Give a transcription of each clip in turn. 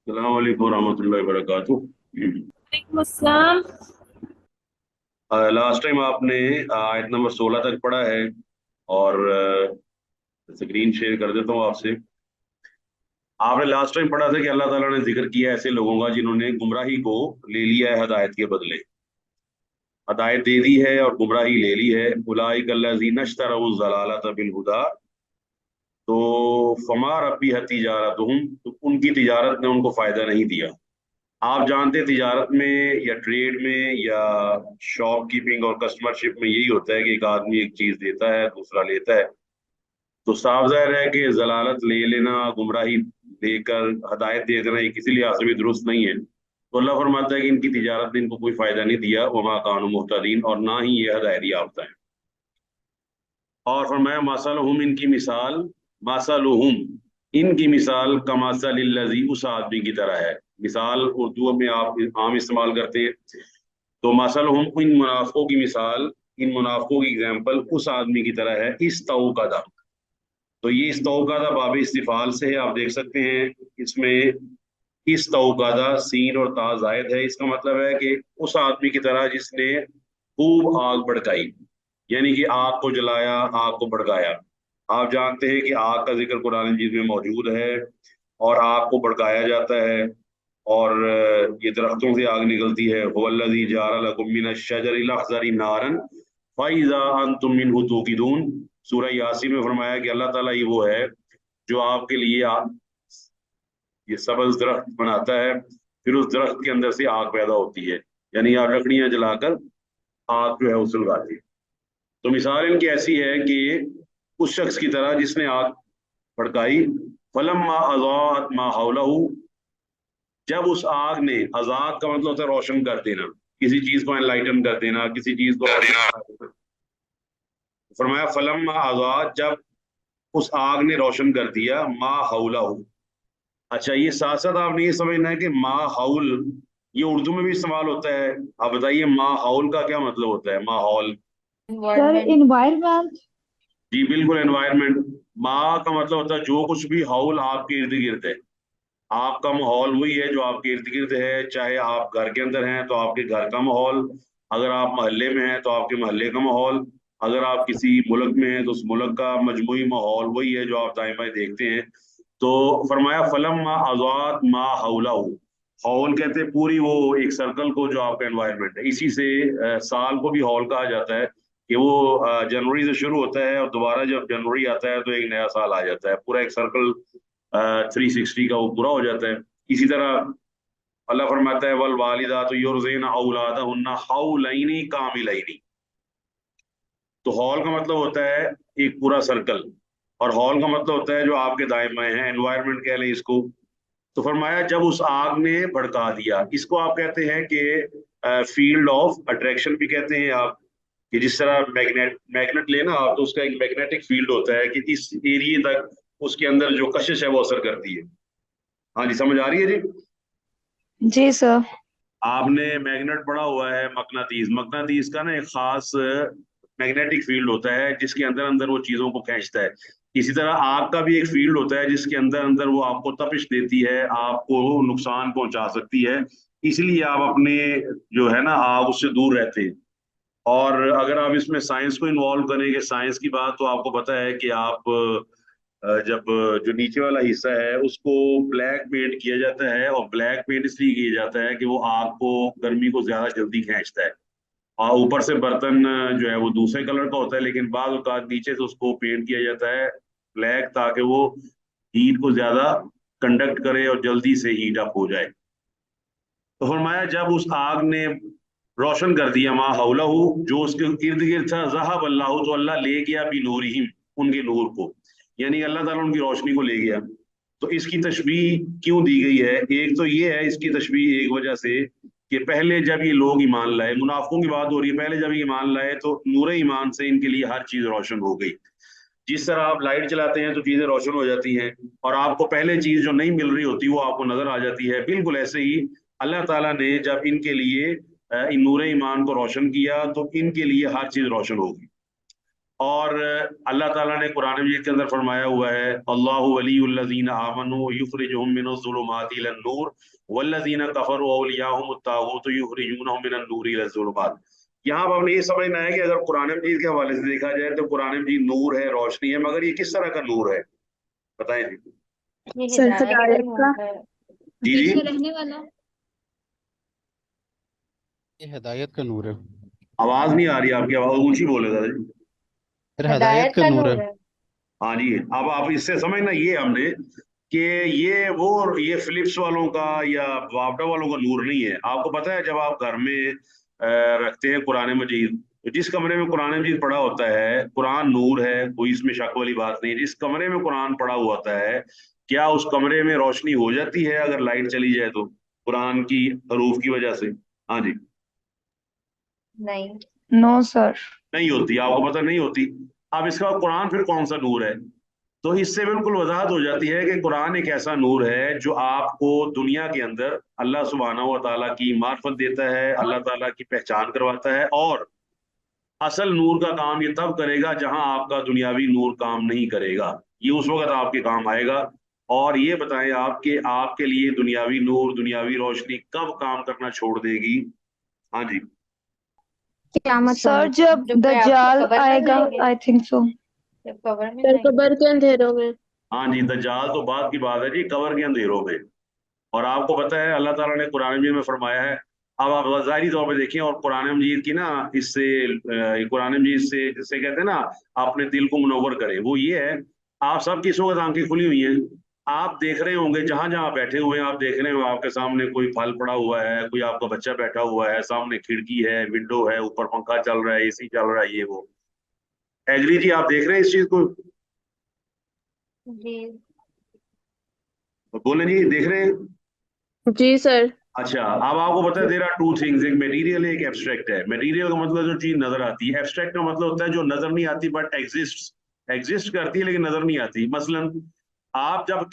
अस्सलाम वालेकुम रहमतुल्लाहि वबरकातुह। वालेकुम अस्सलाम। लास्ट टाइम आपने आयत नंबर 16 तक पढ़ा है। और स्क्रीन शेयर कर देता हूँ आपसे। आपने लास्ट टाइम पढ़ा था कि अल्लाह ताला ने जिक्र किया ऐसे लोगों का जिन्होंने गुमराही को ले लिया है हदायत के बदले। हदायत दे दी है और गुमराही ले ली है। उलाइक अल्लज़ीना इश्तरऊ ज़लालत बिल हुदा। तो फमा रब्बिहत तिजारतुहुम, तो उनकी तिजारत ने उनको फायदा नहीं दिया। आप जानते हैं तिजारत में या ट्रेड में या शॉपकीपिंग और कस्टमरशिप में यही होता है कि एक आदमी एक चीज देता है, दूसरा लेता है। तो साफ जाहिर है कि जलालत ले लेना, गुमराही देकर हदायत दे देना, ये किसी लिहाज से भी दुरुस्त नहीं है। तो अल्लाह फरमाता है कि इनकी तिजारत ने इनको कोई फायदा नहीं दिया, वमा कानू मुहतदीन, और ना ही ये हदायत याफ्ता है। और फरमाया मसलहुम, इनकी मिसाल, मसलहुम, इनकी मिसाल कमासल लजी, उस आदमी की तरह है। मिसाल उर्दू में आप आम इस्तेमाल करते हैं। तो मसलहुम, इन मुनाफों की मिसाल, इन मुनाफों की एग्जाम्पल उस आदमी की तरह है, इस तौकदा। तो ये इस तौकदा बाब इस्तिफाल से है, आप देख सकते हैं इसमें। इस तौकदा सीन और ता जायद है, इसका मतलब है कि उस आदमी की तरह जिसने खूब आग भड़काई, यानी कि आग को जलाया, आग को भड़काया। आप जानते हैं कि आग का जिक्र कुरान मजीद में मौजूद है, और आग को भड़काया जाता है। और ये दरख्तों से आग निकलती है। हुवल्लज़ी जअल लकुम मिनश शजरिल अख़ज़रि नारन फ़इज़ा अंतुम मिन्हु तूक़िदून। सूरह यासीन में फरमाया कि अल्लाह ताला ही वो है जो आपके लिए ये सब्ज़ दरख्त बनाता है, फिर उस दरख्त के अंदर से आग पैदा होती है। यानी आप लकड़ियां जलाकर आग जो है उसे लगाती है। तो मिसाल इनकी ऐसी है कि उस शख्स की तरह जिसने आग भड़काई। फलम्मा अज़ाअत मा हौलहू, जब उस आग ने, अजाद का मतलब होता है रोशन कर देना, किसी चीज को एनलाइटन कर देना, किसी चीज को रोशन कर देना। फरमाया फलम्मा अजाद, जब उस आग ने रोशन कर दिया, मा हौलहू। अच्छा, ये साथ साथ आपने ये समझना है कि मा हाउल ये उर्दू में भी इस्तेमाल होता है। आप बताइए मा हाउल का क्या मतलब होता है, माहौल। Sir, environment. इन्वायरमेंट। जी बिल्कुल, एनवायरनमेंट। मा का मतलब होता है जो कुछ भी हाउल आपके इर्द गिर्द है। आपका माहौल वही है जो आपके इर्द गिर्द है। चाहे आप घर के अंदर हैं तो आपके घर का माहौल, अगर आप मोहल्ले में हैं तो आपके मोहल्ले का माहौल, अगर आप किसी मुल्क में हैं तो उस मुल्क का मजमूई माहौल वही है जो आप दाएं बाएं देखते हैं। तो फरमाया फलम मा आजाद मा हौलाहू। हौल कहते हैं पूरी वो एक सर्कल को जो आपका एनवायरनमेंट है। इसी से साल को भी हौल कहा जाता है कि वो जनवरी से शुरू होता है और दोबारा जब जनवरी आता है तो एक नया साल आ जाता है, पूरा एक सर्कल 360 का वो पूरा हो जाता है। इसी तरह अल्लाह फरमाता है वल वालिदातु युरज़िना औलादहुन्ना हौलैनी कामिलैनी। तो हॉल का मतलब होता है एक पूरा सर्कल, और हॉल का मतलब होता है जो आपके दाएं बाएं हैं, एनवायरनमेंट कह लें इसको। तो फरमाया जब उस आग ने भड़का दिया, इसको आप कहते हैं कि फील्ड ऑफ अट्रैक्शन भी कहते हैं आप। कि जिस तरह मैग्नेट मैग्नेट लेना आप, तो उसका एक मैग्नेटिक फील्ड होता है कि इस एरिए तक उसके अंदर जो कशिश है वो असर करती है। हाँ जी, समझ आ रही है जी। जी सर। आपने मैग्नेट पढ़ा हुआ है, मकनातीस। मकनातीस का ना एक खास मैग्नेटिक फील्ड होता है जिसके अंदर अंदर वो चीजों को खींचता है। इसी तरह आग का भी एक फील्ड होता है जिसके अंदर अंदर वो आपको तपिश देती है, आपको नुकसान पहुंचा सकती है। इसलिए आप अपने जो है ना आग उससे दूर रहते हैं। और अगर आप इसमें साइंस को इन्वॉल्व करेंगे, साइंस की बात, तो आपको पता है कि आप जब जो नीचे वाला हिस्सा है उसको ब्लैक पेंट किया जाता है, और ब्लैक पेंट इसलिए किया जाता है कि वो आग को, गर्मी को ज्यादा जल्दी खींचता है। और ऊपर से बर्तन जो है वो दूसरे कलर का होता है, लेकिन बाद नीचे से उसको पेंट किया जाता है ब्लैक, ताकि वो हीट को ज्यादा कंडक्ट करे और जल्दी से हीट अप हो जाए। तो फरमाया जब उस आग ने रोशन कर दिया मा हौलहू, जो उसके इर्द गिर्द था, ज़हब अल्लाह, तो अल्लाह ले गया भी नूरिहिम, उनके नूर को। यानी अल्लाह ताला उनकी रोशनी को ले गया। तो इसकी तशबीह क्यों दी गई है? एक तो ये है इसकी तशबीह एक वजह से कि पहले जब ये लोग ईमान लाए, मुनाफिकों की बात हो रही है, पहले जब ये ईमान लाए तो नूर ईमान से इनके लिए हर चीज रोशन हो गई। जिस तरह आप लाइट चलाते हैं तो चीजें रोशन हो जाती हैं, और आपको पहले चीज जो नहीं मिल रही होती वो आपको नजर आ जाती है। बिल्कुल ऐसे ही अल्लाह ताला ने जब इनके लिए इन नूर ईमान को रोशन किया तो इनके लिए हर चीज रोशन होगी। اور اللہ ताला ने कुरान मजीद के अंदर फरमाया हुआ है, अल्लाहु वलीयुल्लज़ीना आमनू युखरिजुहुम मिनज़्ज़ुलुमाति इलन-नूर वल्लज़ीना कफ़रू औलियाहुमुत तागूतु युखरिजूनहुम मिनन-नूरि इलज़-ज़ुलुमात। यहाँ पर हमने ये समझना है कि अगर कुरान मजीद के हवाले से देखा जाए तो कुरान मजीद नूर है, रोशनी है, मगर ये किस तरह का नूर है, बताएं जी। ये सर हिदायत का हिदायत का नूर है। जी जी, रहने वाला। ये हिदायत का नूर है। आवाज नहीं आ रही, आपकी आवाज ऊंची बोले दादा जी। फिर हिदायत हिदायत का का नूर नूर है। है। हाँ जी, अब आप इससे समझना ये हमने कि ये फिलिप्स वालों का या वापडा वालों का नूर नहीं है। आपको पता है जब आप घर में रखते हैं कुरान मजीद, तो जिस कमरे में कुरान मजीद पढ़ा होता है, कुरान नूर है, कोई इसमें शक वाली बात नहीं। जिस कमरे में कुरान पढ़ा हुआ होता है, क्या उस कमरे में रोशनी हो जाती है अगर लाइट चली जाए तो, कुरान की हरूफ की वजह से? हाँ जी, नहीं। No sir. नहीं होती, आपको पता नहीं होती। अब इसका कुरान फिर कौन सा नूर है? तो इससे बिल्कुल वजाहत हो जाती है कि कुरान एक ऐसा नूर है जो आपको दुनिया के अंदर अल्लाह सुब्हानहू व तआला की मार्फत देता है, अल्लाह ताला की पहचान करवाता है। और असल नूर का काम ये तब करेगा जहां आपका दुनियावी नूर काम नहीं करेगा, ये उस वक्त आपके काम आएगा। और ये बताएं आपके आपके लिए दुनियावी नूर, दुनियावी रोशनी कब काम करना छोड़ देगी? हाँ जी, क़यामत सर होने जब जब कोई आपको दज्जाल कब्र में आएगा, जाएंगे, आई थिंक सो। जब कब्र में सर जाएंगे। कब्र के अंधेरों में। हाँ जी, दज्जाल तो बाद की बात है जी, कब्र के अंधेरों में। और आपको पता है अल्लाह ताला ने कुरान मजीद में फरमाया है, अब आप ज़ाहिरी तौर पे देखें, और कुरान मजीद की ना इससे कुरान मजीद से जिससे कहते हैं ना अपने दिल को मुनव्वर करे, वो ये है, आप सब की इस वक्त आंखें खुली हुई हैं, आप देख रहे होंगे जहां जहां आप बैठे हुए हैं, आप देख रहे हो आपके सामने कोई फल पड़ा हुआ है, कोई आपका बच्चा बैठा हुआ है, सामने खिड़की है, विंडो है, ऊपर पंखा चल रहा है, एसी चल रहा है, ये वो। एग्री जी, आप देख रहे हैं इस चीज को? जी बोले जी, देख रहे हैं? जी सर। अच्छा, अब आपको पता है देयर आर टू थिंग्स, एक मटेरियल है, एक एब्स्ट्रैक्ट है। मटेरियल का मतलब जो चीज नजर आती है, एब्स्ट्रैक्ट का मतलब होता है जो नजर नहीं आती बट एग्जिस्ट करती है लेकिन नजर नहीं आती। मसलन आप जब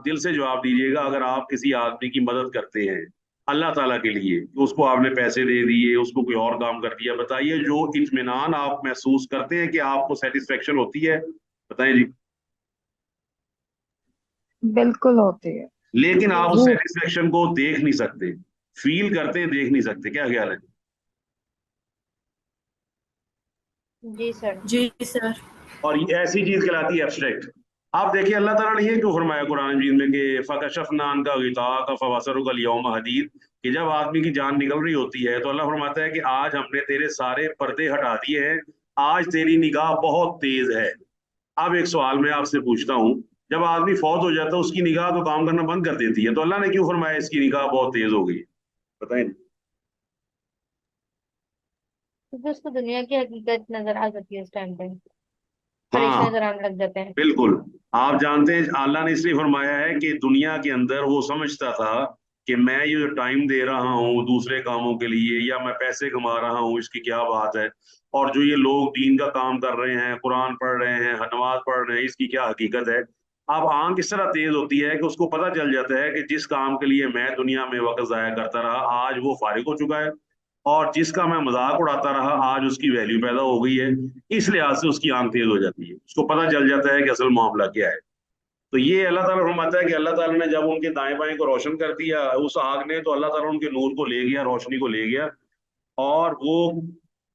दिल से जवाब दीजिएगा, अगर आप किसी आदमी की मदद करते हैं अल्लाह ताला के लिए, उसको आपने पैसे दे दिए, उसको कोई और काम कर दिया, बताइए जो इत्मीनान आप महसूस करते हैं कि आपको सेटिस्फेक्शन होती है, बताएं जी। बिल्कुल होती है। लेकिन आप उस जी सेटिस्फेक्शन को देख नहीं सकते, फील करते हैं, देख नहीं सकते। क्या ख्याल है? जी सर। जी सर। और ये ऐसी चीज कहलाती है एब्स्ट्रैक्ट। आप देखिए अल्लाह ताला ने ये क्यों फरमाया कुरान मजीद में कि फकशफना अन्का गिताअक फबसरुकल यौमा हदीद, कि जब आदमी की जान निकल रही होती है तो अल्लाह फरमाता है कि आज हमने तेरे सारे पर्दे हटा दिए हैं, आज तेरी निगाह बहुत तेज है। अब एक सवाल मैं आपसे पूछता हूँ, जब आदमी फौत हो जाता है उसकी निगाह तो काम करना बंद कर देती है, तो अल्लाह ने क्यों फरमाया इसकी निगाह बहुत तेज हो गई, बताएं? क्योंकि उसको दुनिया की हकीकत नजर आ जाती है उस टाइम पे, फरिश्ते हाँ नजर आने लग जाते हैं। बिल्कुल। आप जानते हैं अल्लाह ने इसलिए फरमाया है कि दुनिया के अंदर वो समझता था कि मैं ये जो टाइम दे रहा हूँ दूसरे कामों के लिए, या मैं पैसे कमा रहा हूँ, इसकी क्या बात है, और जो ये लोग दीन का काम कर रहे हैं, कुरान पढ़ रहे हैं, नमाज पढ़ रहे हैं, इसकी क्या हकीकत है। अब आंख इस तरह तेज होती है कि उसको पता चल जाता है कि जिस काम के लिए मैं दुनिया में वक्त जाया करता रहा आज वो फारिग हो चुका है, और जिसका मैं मजाक उड़ाता रहा आज उसकी वैल्यू पैदा हो गई है। इस लिहाज से उसकी आंख तेज हो जाती है, उसको पता चल जाता है कि असल मामला क्या है। तो ये अल्लाह ताला फरमाता है कि अल्लाह ताला ने जब उनके दाएं बाएं को रोशन कर दिया उस आग ने, तो अल्लाह ताला उनके नूर को ले गया, रोशनी को ले गया, और वो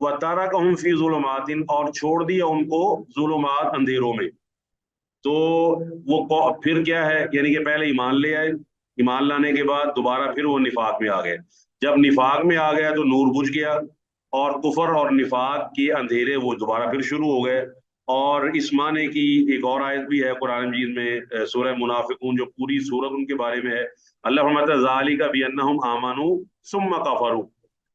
वतारा का हम फी जुलुमातिन, और छोड़ दिया उनको जुलुमात, अंधेरों में। तो फिर क्या है, यानी कि पहले ईमान ले आए, ईमान लाने के बाद दोबारा फिर वो निफाक में आ गए। जब निफाक में आ गया तो नूर बुझ गया, और कुफर और निफाक के अंधेरे वो दोबारा फिर शुरू हो गए। और इस माने की एक और आयत भी है कुरान मजीद में, सूरह मुनाफिकून, जो पूरी सूरत उनके बारे में है। अल्लाह फरमाता है ज़ालिका बिअन्नहुम आमनू सुम्मा कफरू,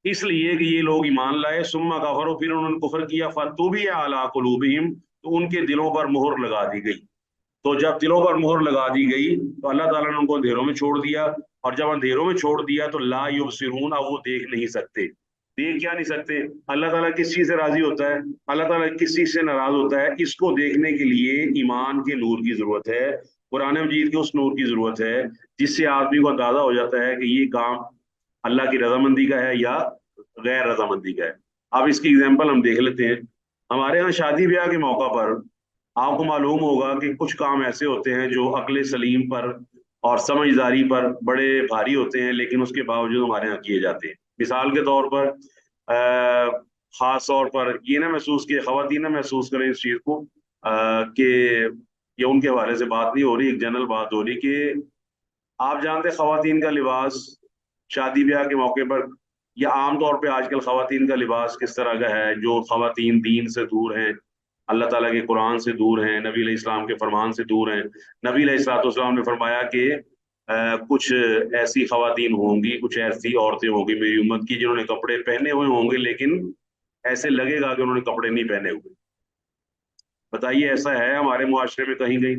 इसलिए कि ये लोग ईमान लाए, सुम्मा कफरू, फिर उन्होंने कुफर किया, फतुबिया अला कुलूबिहिम, तो उनके दिलों पर मोहर लगा दी गई। तो जब दिलों पर मोहर लगा दी गई तो अल्लाह ताला ने उनको अंधेरों में छोड़ दिया, और जब अंधेरों में छोड़ दिया तो ला युबसिरून, अब वो देख नहीं सकते। देख क्या नहीं सकते? अल्लाह ताला किस चीज से राजी होता है, अल्लाह ताला किस चीज से नाराज होता है, इसको देखने के लिए ईमान के नूर की जरूरत है, कुरान मजीद के उस नूर की जरूरत है, जिससे आदमी को अंदाजा हो जाता है कि ये काम अल्लाह की रजामंदी का है या गैर रजामंदी का है। अब इसकी एग्जाम्पल हम देख लेते हैं। हमारे यहाँ शादी ब्याह के मौका पर आपको मालूम होगा कि कुछ काम ऐसे होते हैं जो अक्ल सलीम पर और समझदारी पर बड़े भारी होते हैं, लेकिन उसके बावजूद हमारे यहाँ किए जाते हैं। मिसाल के तौर पर खास तौर पर ये ना महसूस किए, खवातीन ना महसूस करें इस चीज को कि ये उनके हवाले से बात नहीं हो रही, एक जनरल बात हो रही कि आप जानते हैं खवातीन का लिबास शादी ब्याह के मौके पर या आमतौर पे आजकल खवातीन का लिबास किस तरह का है। जो खवातीन दीन से दूर हैं, अल्लाह ताला के कुरान से दूर हैं, नबी अलैहि इस्लाम के फरमान से दूर हैं। नबी अलैहि इस्लातु वस्सलाम ने फरमाया कि कुछ ऐसी खवातीन होंगी, कुछ ऐसी औरतें होंगी मेरी उम्मत की जिन्होंने कपड़े पहने हुए होंगे लेकिन ऐसे लगेगा कि उन्होंने कपड़े नहीं पहने हुए। बताइए ऐसा है हमारे मुआशरे में कहीं कहीं?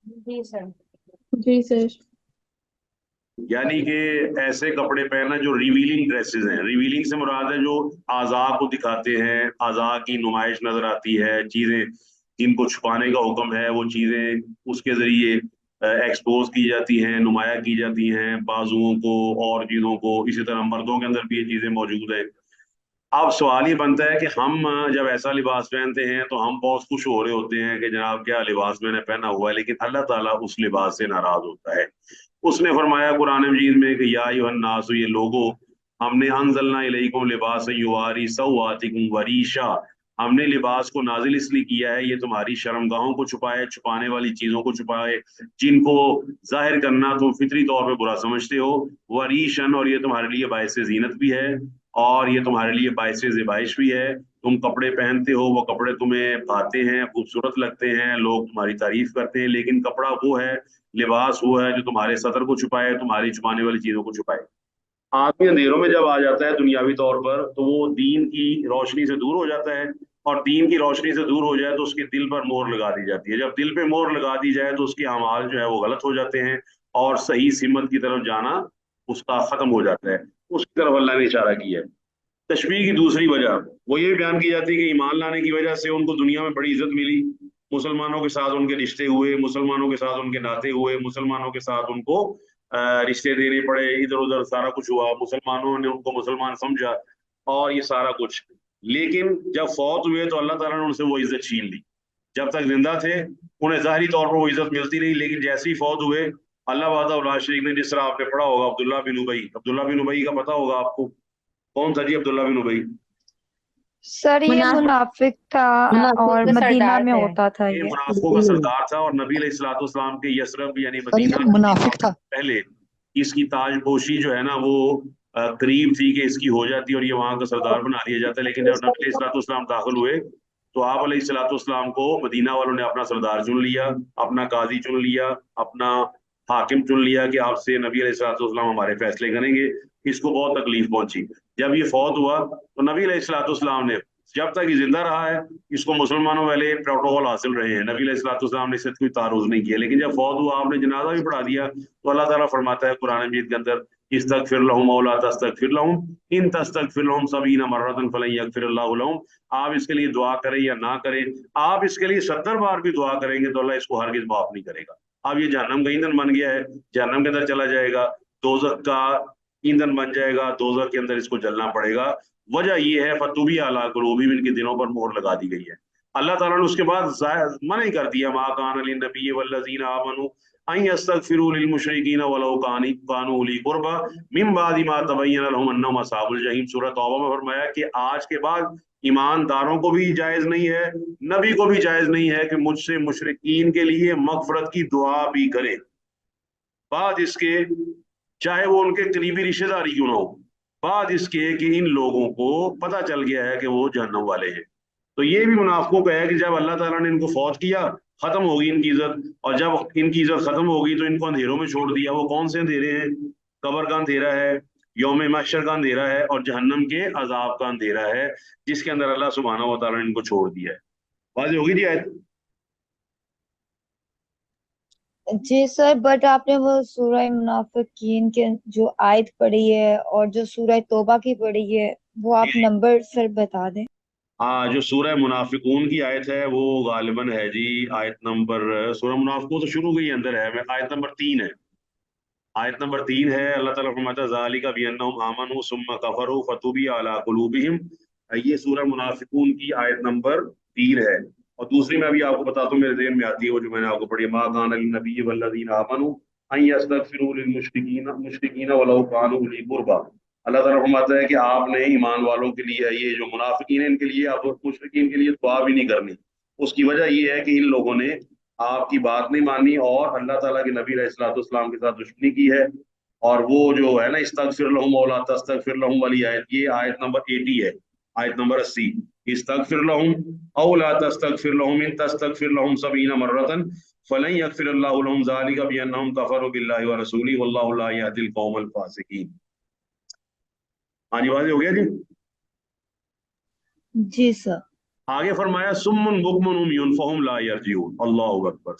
जी सर। जी सर। यानी कि ऐसे कपड़े पहनना जो रिवीलिंग ड्रेसेस हैं, रिवीलिंग से मुराद है जो आज़ा को दिखाते हैं, आज़ा की नुमाइश नजर आती है, चीजें जिनको छुपाने का हुक्म है वो चीजें उसके जरिए एक्सपोज की जाती हैं, नुमाया की जाती हैं, बाजुओं को और चीजों को। इसी तरह मर्दों के अंदर भी ये चीजें मौजूद है। अब सवाल ये बनता है कि हम जब ऐसा लिबास पहनते हैं तो हम बहुत खुश हो रहे होते हैं कि जनाब क्या लिबास मैंने पहना हुआ है, लेकिन अल्लाह ताला उस लिबास से नाराज होता है। उसने फरमाया कुरान मजीद में कि या अय्युहन्नास, ये लोगो, हमने अनज़लना इलैकुम लिबासन युवारी सौआतिकुम वरीशा, हमने लिबास को नाजिल इसलिए किया है ये तुम्हारी शर्मगाहों को छुपाए, छुपाने वाली चीजों को छुपाए जिनको जाहिर करना तुम फितरी तौर पे बुरा समझते हो। वरीशन, और ये तुम्हारे लिए बायस जीनत भी है और ये तुम्हारे लिए बायस ज़िबाइश भी है। तुम कपड़े पहनते हो, वो कपड़े तुम्हें भाते हैं, खूबसूरत लगते हैं, लोग तुम्हारी तारीफ करते हैं, लेकिन कपड़ा वो है, लिबास वो है जो तुम्हारे सतर को छुपाए, तुम्हारी छुपाने वाली चीजों को छुपाए। आदमी अंधेरों में जब आ जाता है दुनियावी तौर पर तो वो दीन की रोशनी से दूर हो जाता है, और दीन की रोशनी से दूर हो जाए तो उसके दिल पर मोहर लगा दी जाती है। जब दिल पे मोहर लगा दी जाए तो उसके अमाल जो है वो गलत हो जाते हैं और सही सिमत की तरफ जाना उसका खत्म हो जाता है। उसकी तरफ अल्लाह ने इशारा किया है। तशबीह की दूसरी वजह वो ये बयान की जाती है कि ईमान लाने की वजह से उनको दुनिया में बड़ी इज्जत मिली, मुसलमानों के साथ उनके रिश्ते हुए, मुसलमानों के साथ उनके नाते हुए, मुसलमानों के साथ उनको रिश्ते देने पड़े, इधर उधर सारा कुछ हुआ, मुसलमानों ने उनको मुसलमान समझा और ये सारा कुछ। लेकिन जब फौत हुए तो अल्लाह ताला ने उनसे वो इज्जत छीन ली। जब तक जिंदा थे उन्हें जाहिरी तौर पर वो इज्जत मिलती रही, लेकिन जैसे ही फौत हुए अल्लाह वादा शरीक ने, जिस तरह आपने पढ़ा होगा अब्दुल्ला बिन उबई का पता होगा आपको, कौन था जी अब्दुल्ला बिन उबई? सर ये मुनाफिक मुनाफिक था और का मदीना सरदार में थे। होता था ये ये। मुनाफिकों का सरदार था और नबी अलैहिस्सलाम के यसरब यानी और ये मदीना मुनाफिक था। पहले इसकी ताजपोशी जो है ना वो करीब थी कि इसकी हो जाती और ये वहां का सरदार बना दिया जाता। लेकिन जब नबी अलैहिस्सलाम दाखिल हुए तो आप अलैहिस्सलाम को मदीना वालों ने अपना सरदार चुन लिया, अपना काजी चुन लिया, अपना हाकिम चुन लिया कि आपसे नबी अलैहिस्सलाम हमारे फैसले करेंगे। इसको बहुत तकलीफ पहुंची। जब ये फौत हुआ तो नबी अलैहिस्सलाम ने, जब तक ये जिंदा रहा है, इसको मुसलमानों वाले प्रोटोकॉल हासिल रहे हैं, नबी अलैहिस्सलाम ने इससे कोई तारुज नहीं किया। लेकिन जब फौत हुआ आपने जनाजा भी पढ़ा दिया तो अल्लाह ताला फरमाता है कुरान मजीद के अंदर, इस्तगफिर लहुम औ ला तस्तगफिर लहुम इन तस्तगफिर लहुम सबीना मर्रतन फलन यगफिरिल्लाहु लहुम। आप इसके लिए दुआ करें या ना करें, आप इसके लिए 70 बार भी दुआ करेंगे तो अल्लाह इसको हरगिज माफ नहीं करेगा। अब ये जहन्नम का ईंधन बन गया है, जहन्नम के अंदर चला जाएगा, दोजख का ईंधन बन जाएगा, दोजख के अंदर इसको जलना पड़ेगा। वजह ये है फतुबी अला कुलूबिहिम, इनके दिनों पर मोहर लगा दी गई है। अल्लाह ताला ने उसके बाद मना ही कर दिया, मा कान लिन्नबी वल्लज़ीना आमनू अन यस्तगफिरू लिलमुशरिकीन वलौ कानू उली कुर्बा मिन बादि मा तबय्यन लहुम अन्नहुम अस्हाबुल जहीम। सूरह तौबा में फरमाया कि आज के बाद ईमानदारों को भी जायज नहीं है, नबी को भी जायज नहीं है कि मुझसे मुशरिकीन के लिए मगफरत की दुआ भी करे, बाद इसके चाहे वो उनके करीबी रिश्तेदारी क्यों ना हो, बाद इसके कि इन लोगों को पता चल गया है कि वो जहन्नम वाले हैं। तो ये भी मुनाफिकों का है कि जब अल्लाह ताला ने इनको फौत किया खत्म होगी इनकी इज्जत, और जब इनकी इज्जत खत्म होगी तो इनको अंधेरों में छोड़ दिया। वो कौन से अंधेरे हैं? कब्र का अंधेरा है, यौम महशर का अंधेरा है और जहन्नम के अजाब का अंधेरा है, जिसके अंदर अल्लाह सुब्हानहू व तआला ने इनको छोड़ दिया है। वाज़ेह होगी जी आयत? जी सर, बट आपने वो सूरह मुनाफिकीन के जो आयत पढ़ी है और जो सूरह तौबा की पढ़ी है वो आप नंबर सर बता दें। हाँ, जो सूरह मुनाफिकून की आयत है वो गालिबन है जी आयत नंबर, सूरह मुनाफिकून तो शुरू के ही अंदर है, आयत नंबर 3 है। आयत नंबर 3 है, अल्लाह ताला फरमाता है ज़ालिका बिअन्नहुम आमनू सुम्मा कफरू फतुबिया अला कुलूबिहिम یہ سورہ منافقون کی آیت نمبر 3 ہے. اور دوسری میں ابھی آپ کو بتاتا ہوں، میرے ذہن میں آتی ہے وہ جو میں نے آپ کو پڑھی، ما کان للنبی والذین آمنوا ان یستغفروا للمشرکین ولو کانوا اولی قربی. اللہ تعالیٰ فرماتا ہے کہ آپ نے ایمان والوں کے لیے، یہ جو منافقین ہیں ان کے لیے، آپ مشرکین کے لیے دعا بھی نہیں کرنی. اس کی وجہ یہ ہے کہ ان لوگوں نے آپ کی بات نہیں مانی اور اللہ تعالیٰ کے نبی علیہ الصلوۃ والسلام کے ساتھ دشمنی کی ہے. اور وہ جو ہے نا استغفر لہم او لا تستغفر لہم والی آیت، یہ آیت نمبر 80 ہے، آیت نمبر 80. استغفر لہم او لا تستغفر لہم ان تستغفر لہم 70 مرۃ فلن یغفر اللہ لہم ذلک بانہم کفروا باللہ ورسولہ واللہ لا یہدی القوم الفاسقین. ہاں جی، واضح ہو گیا جی. جی سر. آگے فرمایا سم بکم عمی فہم لا یرجعون. اللہ اکبر.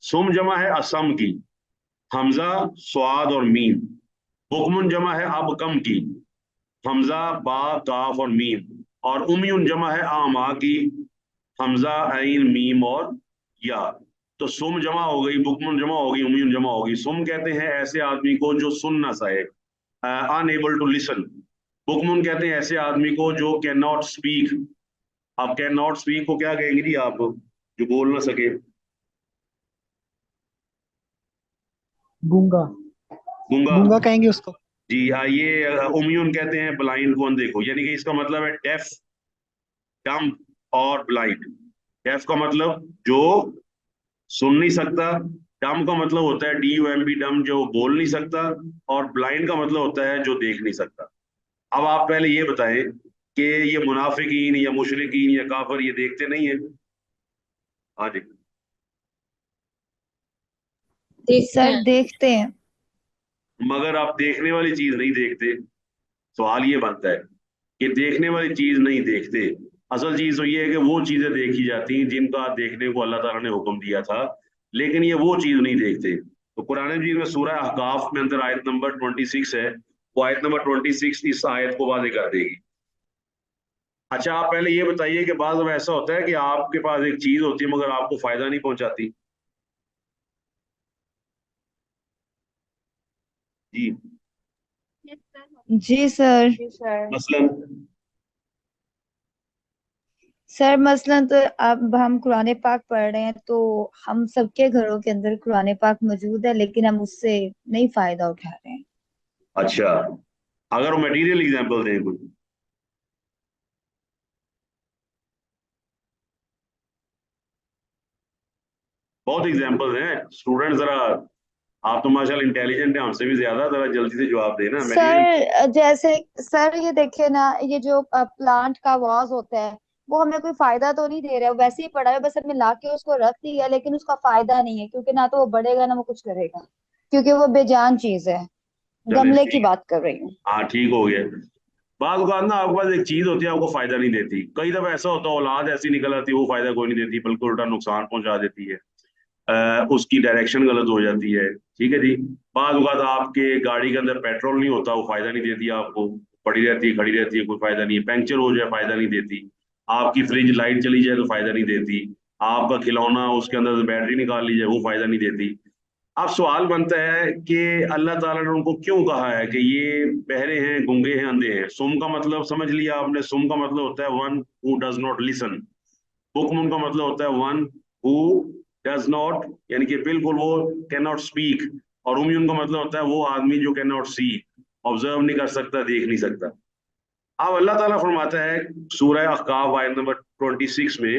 سم جمع ہے اسم کی، حمزہ سواد اور میم. بکمن جمع ہے اب کم کی، حمزہ با کاف اور میم. اور امیون جمع ہے آما کی، حمزہ عین میم اور یا. تو سم جمع ہو گئی، بکمن جمع ہو گئی، امیون جمع ہو گئی. سم کہتے ہیں ایسے آدمی کو جو سن نہ سکے، unable to listen. بکمن کہتے ہیں ایسے آدمی کو جو کین ناٹ اسپیک. آپ کین ناٹ اسپیک کو کیا کہیں گے جی؟ آپ جو بول نہ سکے. گونگا گونگا. گونگا کہیں گے اس کو. جی ہاں، یہ امیون کہتے ہیں بلائنڈ کو اندھے کو، یعنی کہ اس کا مطلب ہے ڈیف، ڈم اور بلائنڈ. ڈیف کا مطلب جو سن نہیں سکتا، ڈم کا مطلب ہوتا ہے DUMB ڈم، جو بول نہیں سکتا، اور بلائنڈ کا مطلب ہوتا ہے جو دیکھ نہیں سکتا. اب آپ پہلے یہ بتائیں کہ یہ منافقین یا مشرکین یا کافر یہ دیکھتے نہیں ہیں؟ ہاں جی. سر دیکھتے ہیں. مگر آپ دیکھنے والی چیز نہیں دیکھتے. سوال یہ بنتا ہے کہ دیکھنے والی چیز نہیں دیکھتے. اصل چیز تو یہ ہے کہ وہ چیزیں دیکھی جاتی ہیں جن کا دیکھنے کو اللہ تعالیٰ نے حکم دیا تھا، لیکن یہ وہ چیز نہیں دیکھتے. تو قرآن مجید میں سورہ احقاف میں اندر آیت نمبر 26 ہے، وہ آیت نمبر 26 اس آیت کو واضح کر دے گی. اچھا آپ پہلے یہ بتائیے کہ بعض دفعہ ایسا ہوتا ہے کہ آپ کے پاس ایک چیز ہوتی ہے مگر آپ کو فائدہ نہیں پہنچاتی. جی جی سر. مثلاً مثلاً تو اب ہم قرآن پاک پڑھ رہے ہیں تو ہم سب کے گھروں کے اندر قرآن پاک موجود ہے، لیکن ہم اس سے نہیں فائدہ اٹھا رہے ہیں. اچھا، اگر وہ میٹیریل ایگزامپل دیں کوئی. بہت ایگزامپل ہیں اسٹوڈنٹ، ذرا آپ تو ماشاءاللہ انٹیلیجنٹ ہیں ہم سے بھی زیادہ، ذرا جلدی سے جواب دینا. سر جیسے سر یہ دیکھیں نا، یہ جو پلانٹ کا واز ہوتا ہے وہ ہمیں کوئی فائدہ تو نہیں دے رہا ہے، ویسے ہی پڑا ہے، بس ہم نے لا کے اس کو رکھ دیا، لیکن اس کا فائدہ نہیں ہے، کیونکہ نہ تو وہ بڑھے گا نہ وہ کچھ کرے گا، کیونکہ وہ بے جان چیز ہے. گملے کی بات کر رہی ہوں. ہاں ٹھیک ہو گیا. بعض اوقات نا آپ کے پاس ایک چیز ہوتی ہے آپ کو فائدہ نہیں دیتی. کئی دفعہ ایسا ہوتا ہے اولاد ایسی نکل آتی ہے وہ فائدہ کوئی نہیں دیتی بلکہ الٹا نقصان پہنچا دیتی ہے، اس کی ڈائریکشن غلط ہو جاتی ہے. ٹھیک ہے جی. بعض اوقات آپ کے گاڑی کے اندر پیٹرول نہیں ہوتا، وہ فائدہ نہیں دیتی آپ کو، پڑی رہتی ہے کھڑی رہتی ہے، کوئی فائدہ نہیں ہے. پنکچر ہو جائے فائدہ نہیں دیتی. آپ کی فریج لائٹ چلی جائے تو فائدہ نہیں دیتی. آپ کا کھلونا اس کے اندر سے بیٹری نکال لی جائے وہ فائدہ نہیں دیتی. اب سوال بنتا ہے کہ اللہ تعالیٰ نے ان کو کیوں کہا ہے کہ یہ بہرے ہیں، گنگے ہیں، اندھے ہیں؟ سم کا مطلب سمجھ لیا آپ نے. سم کا مطلب ہوتا ہے one who does not listen. بکمن کا مطلب ہوتا ہے ون ہو ڈز ناٹ، یعنی کہ بالکل وہ کین ناٹ اسپیک. اور امیون کا مطلب ہوتا ہے وہ آدمی جو کین ناٹ سی، آبزرو نہیں کر سکتا، دیکھ نہیں سکتا. اب اللہ تعالیٰ فرماتا ہے سورہ احقاف آیت نمبر 26 میں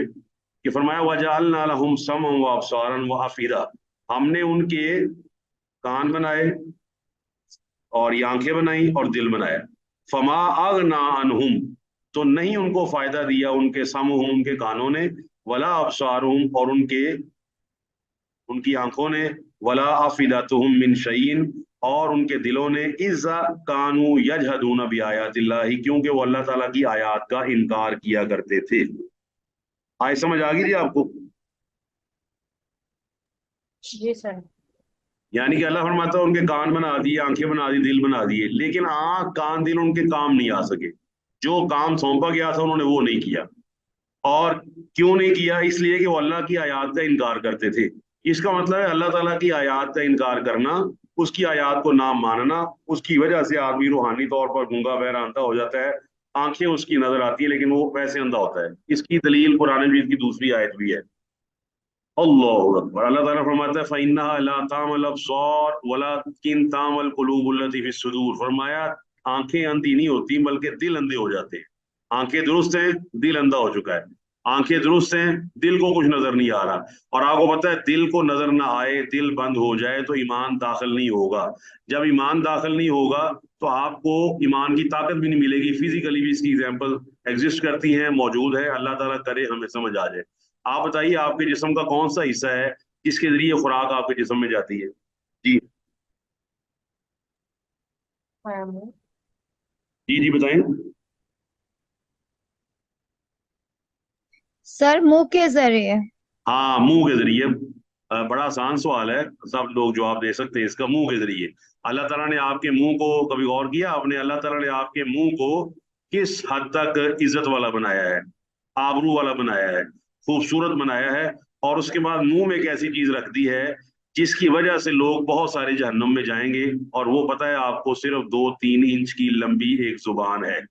کہ فرمایا وَجَعَلْنَا لَهُمْ سَمْعًا وَأَبْصَارًا وَأَفْئِدَةً. ہم نے ان کے کان بنائے اور یہ آنکھیں بنائی اور دل بنایا. فما اغنا عنہم، تو نہیں ان کو فائدہ دیا ان کے سمعہم، ان کے کانوں نے، ولا ابصارہم، اور ان کی آنکھوں نے، ولا افئدتہم من شیء، اور ان کے دلوں نے، اذا کانوا یجحدون بآیات اللہ، کیونکہ وہ اللہ تعالیٰ کی آیات کا انکار کیا کرتے تھے. آئے سمجھ آ گئی جی آپ کو؟ جی سر. یعنی کہ اللہ فرماتا ہے ان کے کان بنا دیے، آنکھیں بنا دی، دل بنا دیے، لیکن آنکھ کان دل ان کے کام نہیں آ سکے. جو کام سونپا گیا تھا انہوں نے وہ نہیں کیا. اور کیوں نہیں کیا؟ اس لیے کہ وہ اللہ کی آیات کا انکار کرتے تھے. اس کا مطلب ہے اللہ تعالیٰ کی آیات کا انکار کرنا، اس کی آیات کو نہ ماننا، اس کی وجہ سے آدمی روحانی طور پر گنگا بہرا اندھا ہو جاتا ہے. आंखें उसकी नजर आती है लेकिन वो वैसे अंधा होता है। इसकी दलील कुरान मजीद की दूसरी आयत भी है। अल्लाहु अकबर। अल्लाह ताला फरमाता है फ़इन्नहा ला तामल अब्सार वलाकिन तामल कुलूबुल लती फिस सुदूर। फरमाया आंखें अंधी नहीं होती बल्कि दिल अंधे हो जाते हैं। आंखें दुरुस्त हैं, दिल अंधा हो चुका है। आंखें दुरुस्त हैं, दिल को कुछ नजर नहीं आ रहा। और आपको पता है दिल को नजर ना आए, दिल बंद हो जाए तो ईमान दाखिल नहीं होगा। जब ईमान दाखिल नहीं होगा तो आपको ईमान की ताकत भी नहीं मिलेगी। फिजिकली भी इसकी एग्जाम्पल एग्जिस्ट करती हैं, मौजूद है। अल्लाह ताला करे हमें समझ आ जाए। आप बताइए आपके जिस्म का कौन सा हिस्सा है जिसके जरिए खुराक आपके जिस्म में जाती है? जी हाँ, जी जी बताएं। सर मुंह के जरिए। हाँ, मुंह के जरिए। बड़ा आसान सवाल है, सब लोग जवाब दे सकते हैं इसका। मुंह के जरिए। अल्लाह ताला ने आपके मुंह को कभी गौर किया आपने? अल्लाह ताला ने आपके मुंह को किस हद तक इज्जत वाला बनाया है, आबरू वाला बनाया है, खूबसूरत बनाया है। और उसके बाद मुंह में एक ऐसी चीज रख दी है जिसकी वजह से लोग बहुत सारे जहन्नम में जाएंगे। और वो पता है आपको, सिर्फ 2-3 इंच की लंबी एक जुबान है।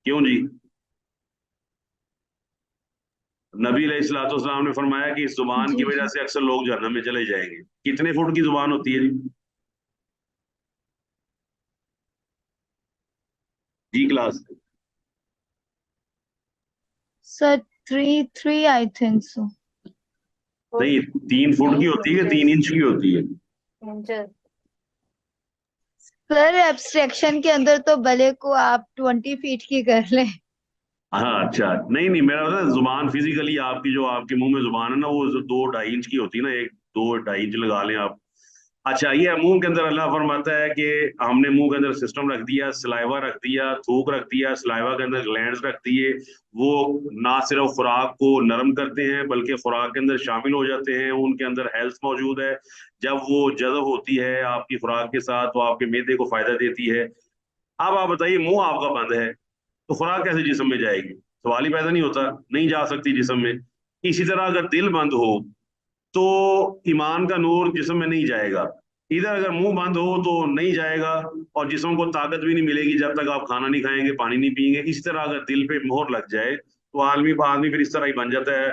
क्यों जी? नबी अलैहिस्सलाम ने फरमाया कि इस जुबान की जी वजह जी। से अक्सर लोग जहन्नम में चले जाएंगे। कितने फुट की जुबान होती है जी? जी class? Sir 3 I think so. नहीं, 3 फुट की होती है कि 3 इंच की होती है? इंचेस। सर एब्स्ट्रैक्शन के अंदर तो भले को आप 20 फीट की कर लें। हाँ अच्छा, नहीं नहीं, मेरा पता है जुबान फिजिकली आपकी, जो आपके मुंह में जुबान है ना, वो 2-2.5 इंच की होती है ना, 1-2-2.5 इंच लगा लें आप। अच्छा, ये मुंह के अंदर अल्लाह फरमाता है कि हमने मुंह के अंदर सिस्टम रख दिया, सलाइवा रख दिया, थूक रख दिया, सलाइवा के अंदर ग्लैंड्स रख दिए। वो ना सिर्फ खुराक को नरम करते हैं बल्कि खुराक के अंदर शामिल हो जाते हैं, उनके अंदर हेल्थ मौजूद है। जब वो जज़ब होती है आपकी खुराक के साथ तो आपके मैदे को फायदा देती है। अब आप बताइए, मुंह आपका बंद है तो खुराक कैसे जिस्म में जाएगी? सवाल ही पैदा नहीं होता, नहीं जा सकती जिस्म में। इसी तरह अगर दिल बंद हो तो ईमान का नूर जिस्म में नहीं जाएगा। इधर अगर मुंह बंद हो तो नहीं जाएगा, और जिस्म को ताकत भी नहीं मिलेगी जब तक आप खाना नहीं खाएंगे, पानी नहीं पिएंगे। इस तरह अगर दिल पे मोहर लग जाए तो आदमी आदमी फिर इस तरह ही बन जाता है,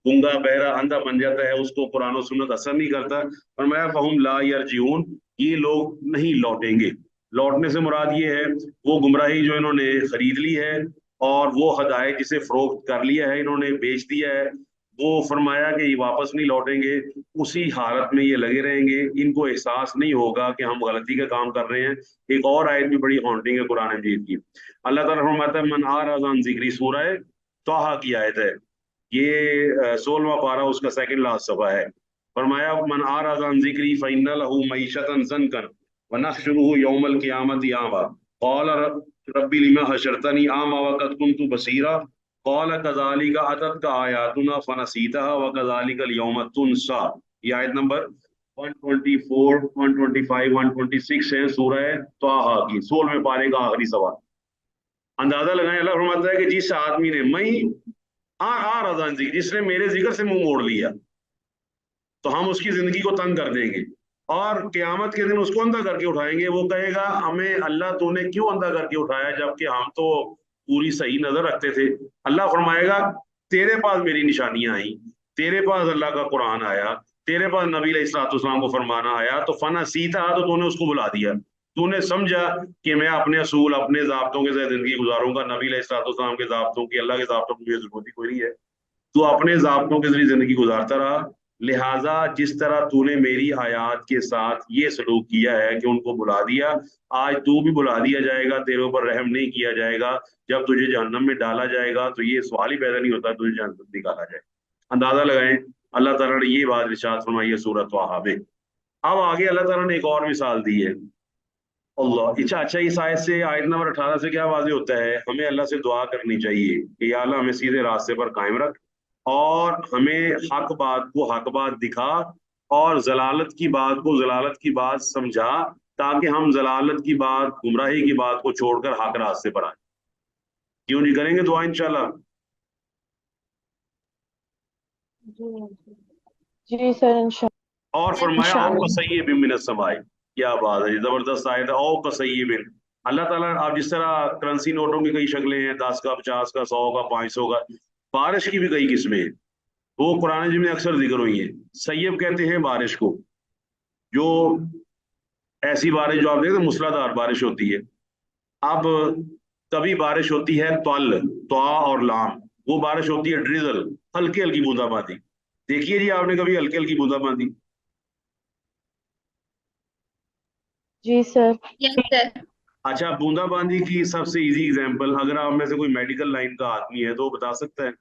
गूंगा बहरा अंधा बन जाता है, उसको कुरान और सुन्नत असर नहीं करता। और मैं फहुम ला यरजीऊन, ये लोग नहीं लौटेंगे। लौटने से मुराद ये है, वो गुमराही जो इन्होंने खरीद ली है और वो हदायत जिसे फरोख्त कर लिया है, इन्होंने बेच दिया है, वो फरमाया कि ये वापस नहीं लौटेंगे। उसी हालत में ये लगे रहेंगे, इनको एहसास नहीं होगा कि हम गलती का काम कर रहे हैं। एक और आयत भी बड़ी हॉन्टिंग है कुरान मजीद की। अल्लाह ताला फरमाता है मन आरज़ अन ज़िक्री, सूरह तौहा की आयत है ये, 16वां पारा, उसका सेकंड लास्ट सफा है। फरमाया मन आरज़ अन ज़िक्री फ़इन्न लहू मईशतन ज़नकन व नहशुरुहु यौमल क़ियामति आमा क़ाल रब्बी लिमा हशरतनी आमा वक़द कुन्तु बसीरा क़ाल कज़ालिका अततका आयातुना फ़नसीतहा व कज़ालिकल यौम तुनसा। ये आयत नंबर 124, 125, 126 है सूरह तौहा की, 16वें पारे का आखिरी सवाल। अंदाजा लगाएं, अल्लाह फरमाता है कि जिस आदमी ने आ रज़ा जिसने मेरे जिक्र से मुंह मोड़ लिया तो हम उसकी जिंदगी को तंग कर देंगे और क्यामत के दिन उसको अंधा करके उठाएंगे। वो कहेगा हमें अल्लाह तूने क्यों अंधा करके उठाया जबकि हम तो पूरी सही नजर रखते थे। अल्लाह फरमाएगा तेरे पास मेरी निशानियां आई, तेरे पास अल्लाह का कुरान आया, तेरे पास नबी अलैहिस्सलाम को फरमाना आया, तो फना सीता तो तूने उसको बुला दिया। तूने समझा कि मैं अपने असूल अपने जाब्तों के साथ जिंदगी गुजारूंगा, नबी अलैहिस्सलाम के जाब्तों की, अल्लाह के जाब्तों की जरूरत ही कोई नहीं है। तू अपने जाब्तों के जरिए जिंदगी गुजारता रहा। लिहाजा जिस तरह तूने मेरी आयात के साथ ये सलूक किया है कि उनको बुला दिया, आज तू भी बुला दिया जाएगा, तेरे ऊपर रहम नहीं किया जाएगा। जब तुझे जहन्नम में डाला जाएगा तो ये सवाल ही पैदा नहीं होता तुझे जहन्नम से निकाला जाए। अंदाजा लगाएं, अल्लाह ताला ने ये बात इरशाद फरमाई है सूरत तौहा में। अब आगे अल्लाह ताला ने एक और मिसाल दी है। अल्लाह, अच्छा, इस आयत से, आयत नंबर 18 से क्या वाज़ेह होता है? हमें अल्लाह से दुआ करनी चाहिए कि या अल्लाह हमें सीधे रास्ते पर कायम रख और हमें हक बात को हक बात दिखा और जलालत की बात को जलालत की बात समझा, ताकि हम जलालत की बात, गुमराही की बात को छोड़कर हक रास्ते पर आए। क्यों नहीं करेंगे दुआ इंशाल्लाह? जी। जी सर इंशाल्लाह। और फरमाया औ इंशाल्लाह। कसय्यिबिन मिनस समाई। क्या बात है, जबरदस्त आयत है। औ कसय्यिबिन, अल्लाह ताला, आप जिस तरह करेंसी नोटों की कई शक्लें हैं, 10 का, 50 का, 100 का, 500 का, बारिश की भी कई किस्में हैं, वो कुरान मजीद में अक्सर जिक्र हुई है। सैयब कहते हैं बारिश को, जो ऐसी बारिश जो आप देखते हैं मूसलाधार बारिश होती है। अब कभी बारिश होती है त्वल, त्वा और लाम, वो बारिश होती है ड्रिजल, हल्की हल्की बूंदाबांदी। देखिए जी आपने कभी हल्की हल्की बूंदाबांदी? जी सर। Yes sir. अच्छा, बूंदाबांदी की सबसे इजी एग्जांपल, अगर आप में से कोई मेडिकल लाइन का आदमी है तो वो बता सकता है?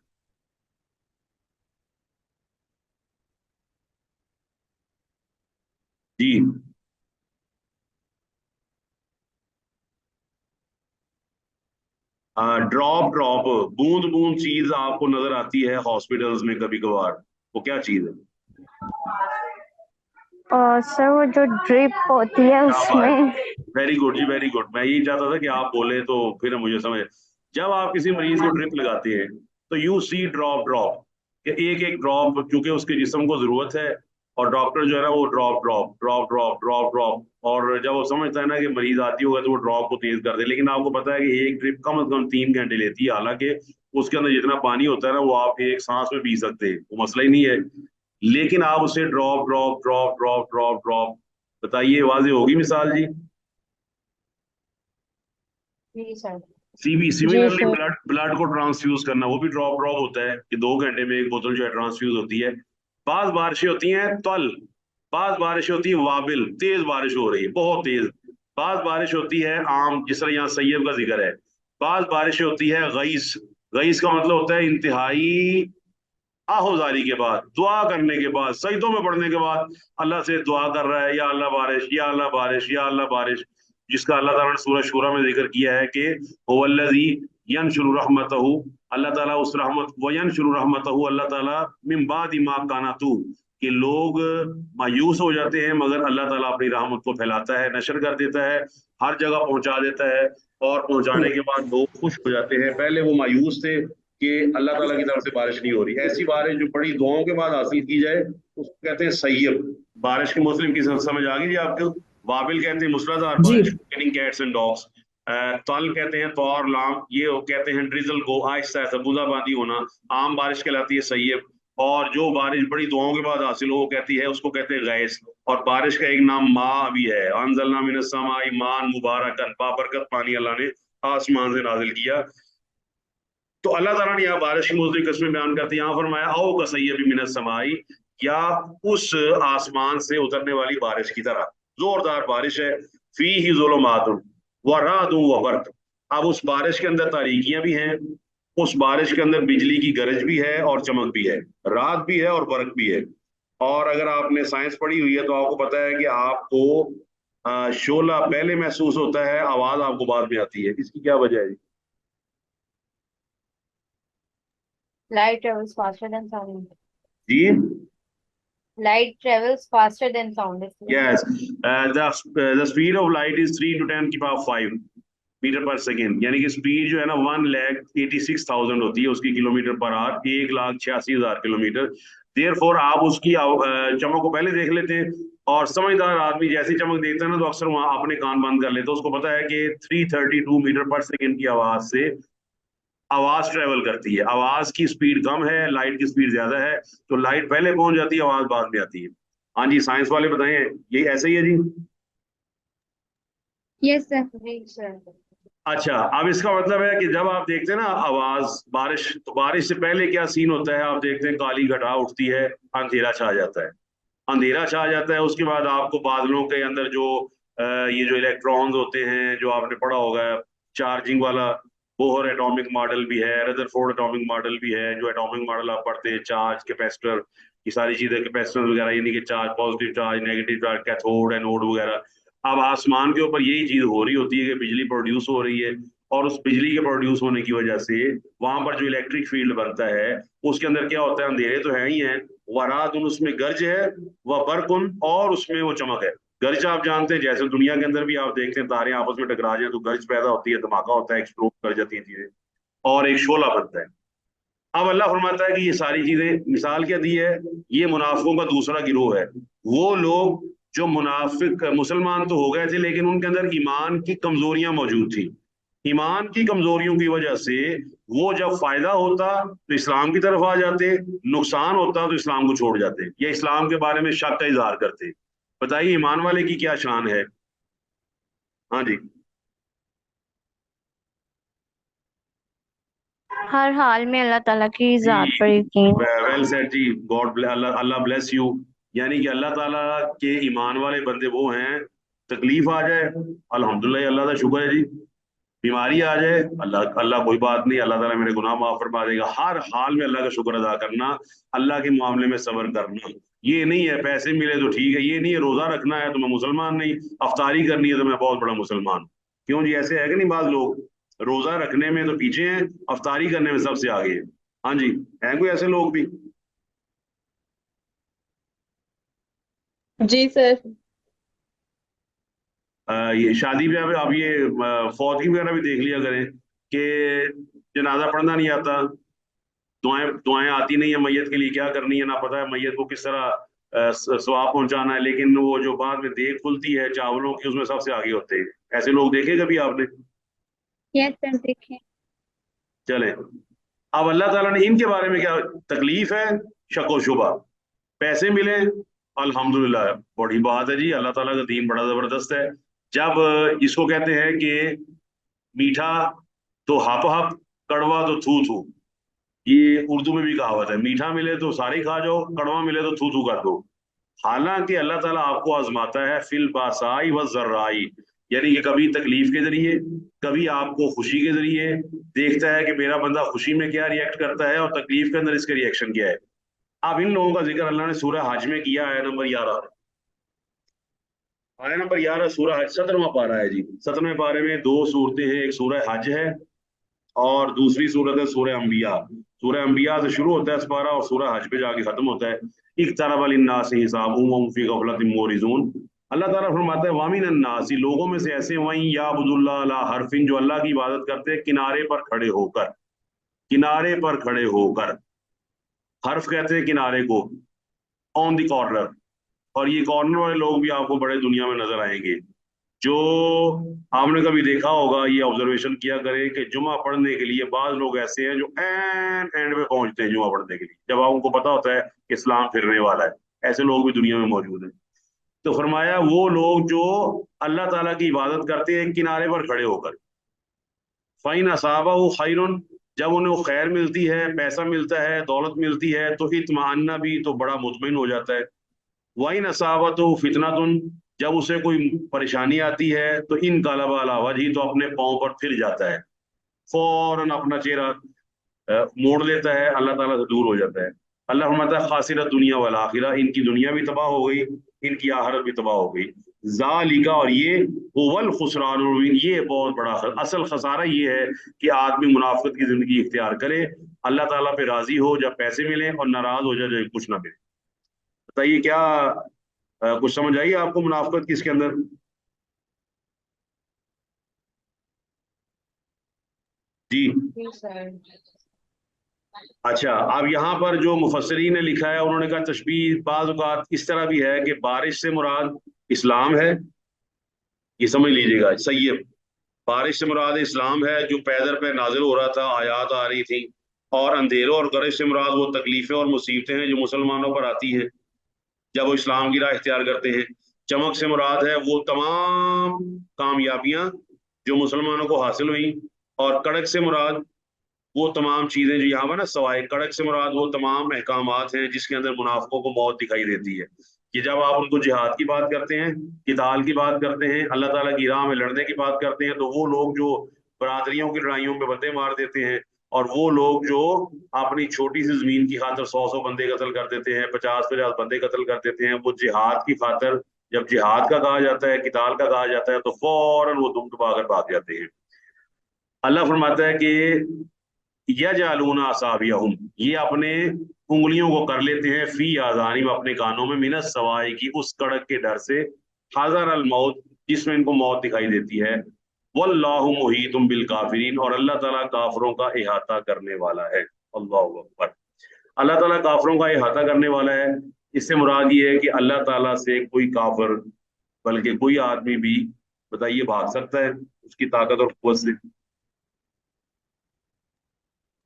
जी। ड्रॉप ड्रॉप, बूंद बूंद चीज आपको नजर आती है हॉस्पिटल्स में कभी कभार, वो क्या चीज है? सर वो जो ड्रिप होती है क्या बात, उसमें। वेरी गुड जी, वेरी गुड। मैं यही चाहता था कि आप बोले तो फिर मुझे समझ। जब आप किसी मरीज को ड्रिप लगाते हैं तो यू सी ड्रॉप ड्रॉप, कि एक एक ड्रॉप क्योंकि उसके जिस्म को जरूरत है, और डॉक्टर जो है ना वो drop drop drop drop drop drop, और जब वो समझता है ना कि मरीज आती होगा तो वो ड्रॉप को तेज कर दे। लेकिन आपको पता है कि एक ड्रिप कम से कम 3 घंटे लेती है, हालांकि उसके अंदर जितना पानी होता है ना वो आप एक सांस में पी सकते हैं, वो मसला ही नहीं है। लेकिन आप उसे drop drop drop drop drop drop, बताइए वाज़ेह होगी मिसाल जी? जी सर। जी सिमिलरली सर। ब्लड ब्लड को ट्रांसफ्यूज करना, वो भी ड्रॉप ड्रॉप होता है कि 2 घंटे में एक बोतल जो है ट्रांसफ्यूज होती है। बाज बारिशें होती हैं तल, बाज बारिशें होती है वाबिल, तेज बारिश हो रही है बहुत तेज। बाज बारिश होती है आम, जिस तरह यहाँ सैयद का जिक्र है। बाज बारिशें होती है गईस, गईस का मतलब होता है इंतहाई आहोजारी के बाद, दुआ करने के बाद, सजदों में पढ़ने के बाद अल्लाह से दुआ कर रहा है, या अल्लाह बारिश, या अल्लाह बारिश, या अल्लाह बारिश। जिसका अल्लाह ताला ने सूरह शूरा में जिक्र किया है कि हुवल्लज़ी यनशुरु रहमतहू, अल्लाह ताला उस रहमत, व यनशुरु रहमतहू, अल्लाह ताला मिन बादि मा कानतू, कि लोग मायूस हो जाते हैं मगर अल्लाह ताला अपनी रहमत को फैलाता है, नशर कर देता है, हर जगह पहुंचा देता है, और पहुंचाने के बाद लोग खुश हो जाते हैं। पहले वो मायूस थे कि अल्लाह ताला की तरफ से बारिश नहीं हो रही, ऐसी बारिश जो बड़ी दुआओं के बाद हासिल की जाए उसको कहते हैं सैयब। बारिश के मुस्लिम की समझ आ गई जी आपको? वाबिल कहते हैं मूसलाधार जी। बारिश, मीनिंग कैट्स एंड डॉग्स। तल कहते हैं तौर लाम, ये कहते हैं ड्रिजल को, आहिस्ता आहिस्ता बूंदाबांदी होना। आम बारिश कहलाती है सैयब, और जो बारिश बड़ी दुआओं के बाद हासिल हो वो कहती है, उसको कहते हैं गैस। और बारिश का एक नाम माँ भी है, अंजलना मिनस समाई मान मुबारकन, बाबरकत पानी अल्लाह ने आसमान से नाजिल किया। तो अल्लाह ताला ने यहाँ बारिश की मुख्तलिफ किस्में बयान करती है। यहाँ फरमाया औ का सैयब मिनस समाई, या उस आसमान से उतरने वाली बारिश की तरह जोरदार बारिश है। फी ही ज़ुलुमातुन व रादुन व बर्क, अब उस बारिश के अंदर तारीकियां भी हैं, उस बारिश के अंदर बिजली की गरज भी है और चमक भी है, रात भी है और बर्क भी है। और अगर आपने साइंस पढ़ी हुई है तो आपको पता है कि आपको शोला पहले महसूस होता है, आवाज आपको बाद में आती है। इसकी क्या वजह है Light travels faster than sound. जी? Light travels faster than sound. इसलिए Yes, the speed of light is 3 to 10 की पावर 5 मीटर पर सेकेंड, यानी कि स्पीड जो है ना 1,86,000 होती है उसकी kilometre per hour, 1,86,000 kilometre. Therefore आप उसकी चमक को पहले देख लेते हैं, और समझदार आदमी जैसी चमक देखता है ना तो अक्सर वहां अपने कान बंद कर लेते हैं। उसको पता है कि 332 मीटर पर सेकेंड की आवाज से आवाज ट्रेवल करती है, आवाज की स्पीड कम है, लाइट की स्पीड ज्यादा है, तो लाइट पहले पहुंच जाती है, आवाज बाद में आती है। हाँ जी, साइंस वाले बताएं, ये ऐसे ही है जी? Yes sir. जी सर। अच्छा, अब इसका मतलब है कि जब आप देखते हैं ना आवाज बारिश, तो बारिश से पहले क्या सीन होता है? आप देखते हैं काली घटा उठती है, अंधेरा छा जाता है, अंधेरा छा जाता है। उसके बाद आपको बादलों के अंदर जो ये जो इलेक्ट्रॉन्स होते हैं, जो आपने पढ़ा होगा चार्जिंग वाला, बोहर एटॉमिक मॉडल भी है, रदरफोर्ड एटॉमिक मॉडल भी है, जो एटॉमिक मॉडल आप पढ़ते हैं, चार्ज, कैपेसिटर, ये सारी चीजें, कैपेसिटर वगैरह, यानी कि charge, positive charge, negative charge, cathode anode वगैरह। अब आसमान के ऊपर यही चीज हो रही होती है कि बिजली प्रोड्यूस हो रही है, और उस बिजली के प्रोड्यूस होने की वजह से वहां पर जो इलेक्ट्रिक फील्ड बनता है उसके अंदर क्या होता है, अंधेरे तो है ही है, वरादुन उसमें गर्ज है, वह बरकुन और उसमें वो चमक है। गर्ज आप जानते हैं, जैसे दुनिया के अंदर भी आप देखते हैं तारे आपस में टकरा जाए तो गर्ज पैदा होती है, धमाका होता है, एक्सप्लोड कर जाती है चीजें, और एक शोला बनता है। अब अल्लाह फरमाता है कि ये सारी चीजें, मिसाल क्या दी है, ये मुनाफिकों का दूसरा गिरोह है। वो लोग जो मुनाफिक मुसलमान तो हो गए थे लेकिन उनके अंदर ईमान की कमजोरियां मौजूद थी। ईमान की कमजोरियों की वजह से वो जब फायदा होता तो इस्लाम की तरफ आ जाते, नुकसान होता तो इस्लाम को छोड़ जाते या इस्लाम के बारे में शक का इजहार करते। बताइए ईमान वाले की क्या शान है। हाँ जी। हर हाल में अल्लाह ताला की जी ज़ात पर यकीन। वेल सेड जी, गॉड अल्लाह अल्लाह ब्लेस यू। यानी कि अल्लाह ताला के ईमान वाले बंदे वो हैं, तकलीफ आ जाए अल्हम्दुलिल्लाह अल्लाह का शुक्र है जी, बीमारी आ जाए अल्लाह अल्लाह कोई बात नहीं, अल्लाह ताला मेरे गुनाह माफ फरमा देगा। हर हाल में अल्लाह का शुक्र अदा करना, अल्लाह के मामले में सब्र करना। ये नहीं है पैसे मिले तो ठीक है, ये नहीं है रोजा रखना है तो मैं मुसलमान नहीं, अफ्तारी करनी है तो मैं बहुत बड़ा मुसलमान। क्यों जी, ऐसे है कि नहीं? बात लोग रोजा रखने में तो पीछे हैं, अफ्तारी करने में सबसे आगे है। हाँ जी, हैं कोई ऐसे लोग भी? जी सर। ये शादी ब्याह में आप ये फौतगी वगैरह भी देख लिया करें कि जनाजा पढ़ना नहीं आता, दुआएं दुआएं आती नहीं है मैयत के लिए, क्या करनी है ना पता है, मैयत को किस तरह सवाब पहुंचाना है, लेकिन वो जो बाद में देख खुलती है चावलों की उसमें सबसे आगे होते हैं। ऐसे लोग देखे कभी आपने? यस सर देखें। चले, अब अल्लाह ताला ने इनके बारे में क्या तकलीफ है, शक व शुबा, पैसे मिले अल्हम्दुलिल्लाह बड़ी बात है जी, अल्लाह ताला का दीन बड़ा जबरदस्त है। जब इसको कहते हैं कि मीठा तो हप हप, कड़वा तो थू थू, ये उर्दू में भी कहावत है, मीठा मिले तो सारे खा जाओ, कड़वा मिले तो थू थू कर दो। हालांकि अल्लाह ताला आपको आजमाता है फिल बासाई व जर्राई, यानी कि कभी तकलीफ के जरिए, कभी आपको खुशी के जरिए, देखता है कि मेरा बंदा खुशी में क्या रिएक्ट करता है और तकलीफ के अंदर इसका रिएक्शन क्या है। अब इन लोगों का जिक्र अल्लाह ने सूरह हज में किया है, नंबर 11, आया नंबर 11 सूरह हज 17वां पारा है जी। 17वें पारे में दो सूरतें हैं, एक सूरह हज है और दूसरी सूरत है सूरह अंबिया। सूरह अंबिया से शुरू होता है इस पारा और सूरह हज पे जाके खत्म होता है। इक़्तरब लिन्नासि हिसाबुहुम वहुम फी गफलतिन मोरिजून। अल्लाह ताला फरमाता है वामिन अन्नासी, लोगों में से ऐसे वहीं याबुदुल्लाह अला हरफिन, जो अल्लाह की इबादत करते हैं किनारे पर खड़े होकर, किनारे पर खड़े होकर, हर्फ कहते हैं किनारे को, ऑन द कॉर्नर। और ये कॉर्नर वाले लोग भी आपको बड़े दुनिया में नजर आएंगे। जो आपने कभी देखा होगा, ये ऑब्जर्वेशन किया करें कि जुमा पढ़ने के लिए बाज लोग ऐसे हैं जो एंड एंड में पहुंचते हैं जुमा पढ़ने के लिए, जब आप उनको पता होता है कि इस्लाम फिरने वाला है। ऐसे लोग भी दुनिया में मौजूद हैं। तो फरमाया वो लोग जो अल्लाह ताला की इबादत करते हैं किनारे पर खड़े होकर, फ़इन असाबा वो खैरुन, जब उन्हें वो खैर मिलती है, पैसा मिलता है, दौलत मिलती है, तो इत्माअन्ना भी, तो बड़ा मुतमिन हो जाता है। वाइन असाबत फितनातुन, जब उसे कोई परेशानी आती है तो इन कलबा अला वजही, तो अपने पाँव पर फिर जाता है, फौरन अपना चेहरा मोड़ लेता है, अल्लाह ताला से दूर हो जाता है। अल्लाह फरमाता है खासिरत दुनिया वल आखिरा, इनकी दुनिया भी तबाह हो गई, इनकी आखिरत भी तबाह हो गई। जालिका, और ये हुवल खुसरानुल मुबीन, ये बहुत बड़ा असल खसारा ये है कि आदमी मुनाफिकत की जिंदगी इख्तियार करे, अल्लाह ताला पे राजी हो जब पैसे मिले और नाराज हो जाए जब कुछ ना मिले। बताइए क्या कुछ समझ आई आपको मुनाफिकत किसके अंदर? जी जी सर। अच्छा, अब यहाँ पर जो मुफस्सिरीन ने लिखा है उन्होंने कहा तशबीह बाज़ औक़ात इस तरह भी है कि बारिश से मुराद इस्लाम है, ये समझ लीजिएगा सही है। बारिश से मुराद इस्लाम है जो पैदर पे नाजिल हो रहा था, आयात आ रही थी। और अंधेरों और गरज से मुराद वो तकलीफें और मुसीबतें हैं जो मुसलमानों पर आती हैं जब वो इस्लाम की राह इख्तियार करते हैं। चमक से मुराद है वो तमाम कामयाबियां जो मुसलमानों को हासिल हुई। और कड़क से मुराद वो तमाम चीजें जो यहाँ पर ना सवाए, कड़क से मुराद वो तमाम अहकामात हैं जिसके अंदर मुनाफिकों को मौत दिखाई देती है। कि जब आप उनको जिहाद की बात करते हैं, किताल की बात करते हैं, अल्लाह ताला की राह में लड़ने की बात करते हैं, तो वो लोग जो बरादरियों की लड़ाइयों में बंदे मार देते हैं, और वो लोग जो अपनी छोटी सी जमीन की खातर 100 बंदे कत्ल कर देते हैं, 50 बंदे कत्ल कर देते हैं, वो जिहाद की खातर, जब जिहाद का कहा जाता है, किताल का कहा जाता है, तो फौरन वो दुम दबा कर भाग जाते हैं। अल्लाह फरमाता है कि यजअलूना असाबियहुम, ये अपने उंगलियों को कर लेते हैं, फी आज़ानिम, अपने कानों में, मिनस सवाई की, उस कड़क के डर से, हज़र अल मौत, जिसमें इनको मौत दिखाई देती है। वल्लाहु मुहीतुम बिल काफिरीन, और अल्लाह ताला काफिरों का इहाता करने वाला है। अल्लाहु अकबर। अल्लाह ताला काफिरों का इहाता करने वाला है। इससे मुराद ये है कि अल्लाह ताला से कोई काफिर, बल्कि कोई आदमी भी, बताइए, भाग सकता है उसकी ताकत और कुव्वत से?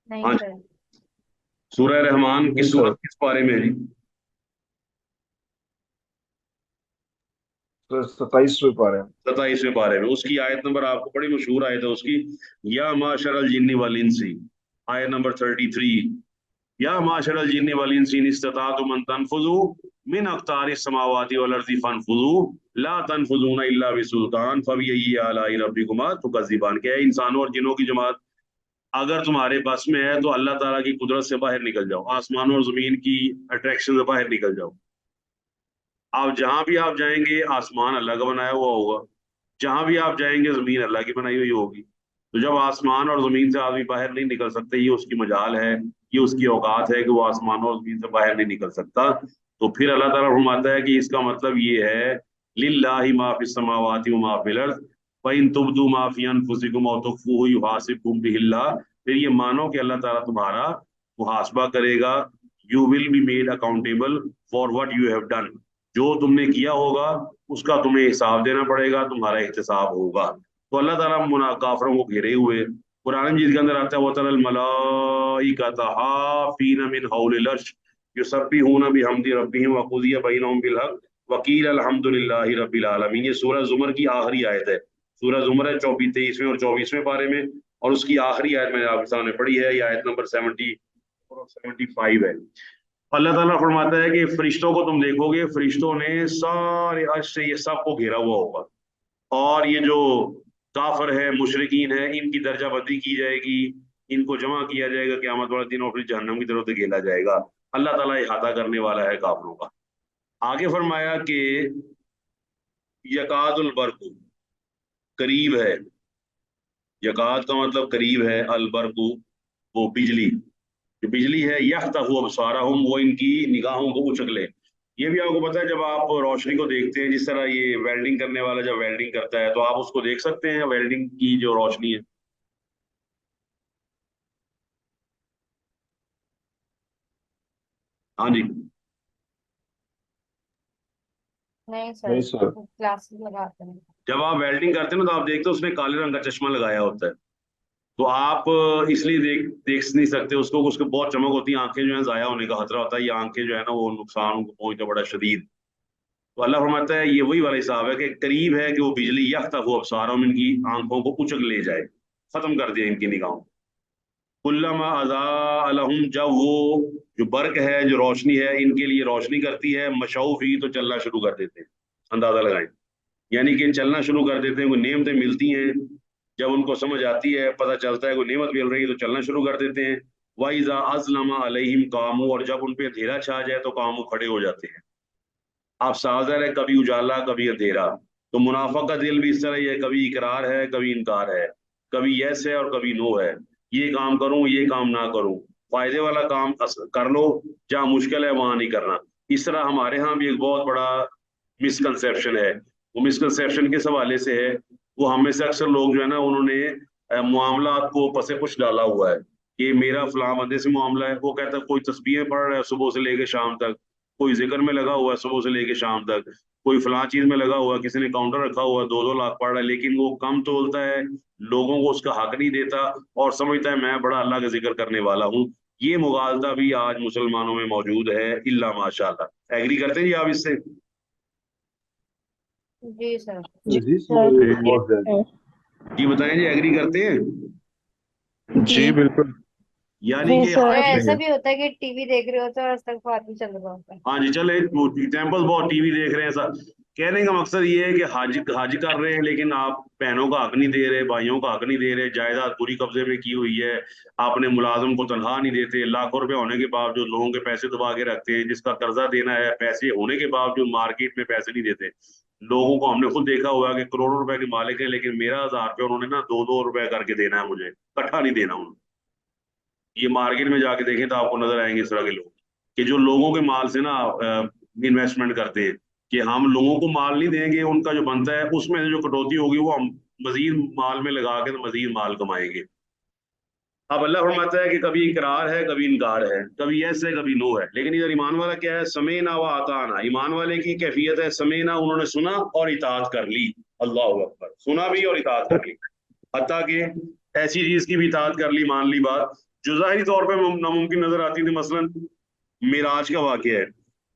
नहीं हाँ। सर। सूरह रहमान की नहीं सर। सूरत किस बारे में है जी? सर 27वें पारे में। 27वें पारे में। उसकी आयत नंबर आपको बड़ी मशहूर आयत है उसकी, या माशर अल जिन्नी वल इंसी, आयत नंबर 33। या माशर अल जिन्नी वल इंसी इन इस्ततातुम अन तनफुजू मिन अक़तारिस समावाति वल अर्ज़ि फनफुजू ला तनफुजूना इल्ला बिसुल्तान फबिअय्यि आलाइ रब्बिकुमा तुकज़्ज़िबान। क्या है, इंसानों और जिन्नों की जमात, अगर तुम्हारे बस में है तो अल्लाह ताला की कुदरत से बाहर निकल जाओ, आसमानों और जमीन की अट्रैक्शन से बाहर निकल जाओ। आप जहां भी आप जाएंगे आसमान अल्लाह का बनाया हुआ होगा, जहां भी आप जाएंगे जमीन अल्लाह की बनाई हुई होगी। तो जब आसमान और जमीन से आदमी बाहर नहीं निकल सकते, ये उसकी मजाल है, ये उसकी औकात है कि वो आसमान और जमीन से बाहर नहीं निकल सकता। तो फिर अल्लाह ताला फरमाता है कि इसका मतलब ये है, लिल्लाहि मा फिस समावाति व मा फिल अर्ज़ व इन तुब्दू मा फी अनफुसिकुम औ तुख्फूहु युहासिबकुम बिहिल्लाह। फिर ये मानो कि अल्लाह ताला तुम्हारा मुहासबा करेगा, you will be made accountable for what you have done. जो तुमने किया होगा उसका तुम्हें हिसाब देना पड़ेगा, तुम्हारा एहतिसाब होगा। तो अल्लाह ताला काफरों को घेरे हुए कुरान मजीद के अंदर आता है, वतरल मलाइकता हाफीन मिन हौलिल अर्श युसब्बिहूना बिहम्दि रब्बिहिम व कुदिया बैनहुम बिल हक वकील अल्हम्दुलिल्लाहि रब्बिल आलमीन। ये सूरह जुमर की आखिरी आयत है। सूरह जुमर है 23वें और 24वें पारे में, और उसकी आखिरी आयत मैंने आपके सामने पढ़ी है, ये आयत नंबर 75 है। अल्लाह ताला फरमाता है कि फरिश्तों को तुम देखोगे, फरिश्तों ने सारे अर्श से ये सबको घेरा हुआ होगा, और ये जो काफिर है, मुशरिकीन है, इनकी दर्जा बंदी की जाएगी, इनको जमा किया जाएगा क़यामत वाले दिन और फिर जहन्नम की तरफ धकेला जाएगा। अल्लाह ताला इहाता करने वाला है काफिरों का। आगे फरमाया कि यकादुल बरकु, करीब है, यकाद का मतलब करीब है, अल बरकु वो बिजली, जो बिजली है, यख्तफु अबसारहुम, वो इनकी निगाहों को उचक ले। ये भी आपको पता है, जब आप रोशनी को देखते हैं, जिस तरह ये वेल्डिंग करने वाला जब वेल्डिंग करता है तो आप उसको देख सकते हैं, वेल्डिंग की जो रोशनी है। हाँ जी। नहीं नहीं सर, सर। क्लासेस लगाते हैं। जब आप वेल्डिंग करते हैं ना तो आप देखते हो उसने काले रंग का चश्मा लगाया होता है, तो आप इसलिए देख देख नहीं सकते उसको, उसको बहुत चमक होती है, आंखें जो है जाया होने का खतरा होता है, ये आंखें जो है ना वो नुकसान उनको पहुंचता बड़ा शदीद। तो अल्लाह फरमाता है ये वही वाला हिसाब है कि करीब है कि वो बिजली यख्तफु अबसारहुम, इनकी आंखों को उचक ले जाए, खत्म कर दिया इनकी निगाहों। कुल्लमा अज़ा लहुम, जब वो जो बर्क है, जो रोशनी है, इनके लिए रोशनी करती है, मशऊफी, तो चलना शुरू कर देते हैं। अंदाजा लगाएं, यानी कि चलना शुरू कर देते हैं, कोई नेमतें मिलती हैं, जब उनको समझ आती है, पता चलता है कोई नेमत मिल रही है तो चलना शुरू कर देते हैं। वाइजा अज़लमा अलैहिम कामू, और जब उन पे अंधेरा छा जाए तो कामू, खड़े हो जाते हैं। आप साजर है, कभी उजाला कभी अंधेरा। तो मुनाफा का दिल भी इस तरह ही है, कभी इकरार है कभी इनकार है, कभी यस है और कभी नो है, ये काम करूं ये काम ना करूं, फायदे वाला काम कर लो, जहां मुश्किल है वहां नहीं करना। इस तरह हमारे यहाँ भी एक बहुत बड़ा मिसकंसेप्शन है। वो मिसकंसेप्शन किस हवाले से है, वो हमें से अक्सर लोग जो है ना, उन्होंने मामलात को पसे पुश डाला हुआ है कि मेरा फलां बंदे से मामला है, वो कहता है कोई तस्बीहें पढ़ रहा है सुबह से लेकर शाम तक, कोई जिक्र में लगा हुआ है सुबह से लेकर शाम तक, कोई फलां चीज में लगा हुआ है, किसी ने काउंटर रखा हुआ है 2-2 लाख पढ़ रहा है, लेकिन वो कम तोलता है, लोगों को उसका हक नहीं देता, और समझता है मैं बड़ा अल्लाह का जिक्र करने वाला हूँ। ये मुगालता भी आज मुसलमानों में मौजूद है, इल्ला माशाअल्लाह। एग्री करते हैं जी आप इससे? जी सर। जी सर, बहुत ज्यादा। जी बताएं जी, एग्री करते हैं? जी बिल्कुल। यानी जी कि सर। और आज, ऐसा भी होता है कि टीवी देख रहे होते हैं और इस्तगफार भी चल रहा होता है। हाँ जी, चले एग्जाम्पल बहुत, टीवी देख रहे हैं ऐसा। कहने का मकसद ये है कि हज हज कर रहे हैं, लेकिन आप बहनों का हक नहीं दे रहे, भाइयों का हक नहीं दे रहे, जायदाद पूरी कब्जे में की हुई है, आपने मुलाजिम को तनख्वाह नहीं देते, लाखों रुपए होने के बावजूद लोगों के पैसे दबा के रखते हैं, जिसका कर्जा देना है, पैसे होने के बावजूद मार्केट में पैसे नहीं देते। लोगों को हमने खुद देखा हुआ है कि करोड़ों रुपए के मालिक है, लेकिन मेरा 1000 रुपये उन्होंने ना 2-2 रुपए करके देना है, मुझे इकट्ठा नहीं देना उन्होंने। ये मार्केट में जाके देखें तो आपको नजर आएंगे इस तरह के लोग, कि जो लोगों के माल से ना इन्वेस्टमेंट करते हैं, कि हम लोगों को माल नहीं देंगे, उनका जो बनता है उसमें से जो कटौती होगी वो हम मजीद माल में लगा के तो मजीद माल कमाएंगे। اب اللہ فرماتا ہے کہ کبھی اقرار ہے کبھی انکار ہے، کبھی یس ہے کبھی نو ہے، لیکن ادھر ایمان والا کیا ہے؟ سمینا و اطعنا، ایمان والے کی کیفیت ہے سمینا، انہوں نے سنا اور اطاعت کر لی، اللہ اکبر، سنا بھی اور اطاعت کر لی، حتیٰ کہ ایسی چیز کی بھی اطاعت کر لی، مان لی بات جو ظاہری طور پہ ناممکن نظر آتی تھی، مثلا معراج کا واقعہ ہے،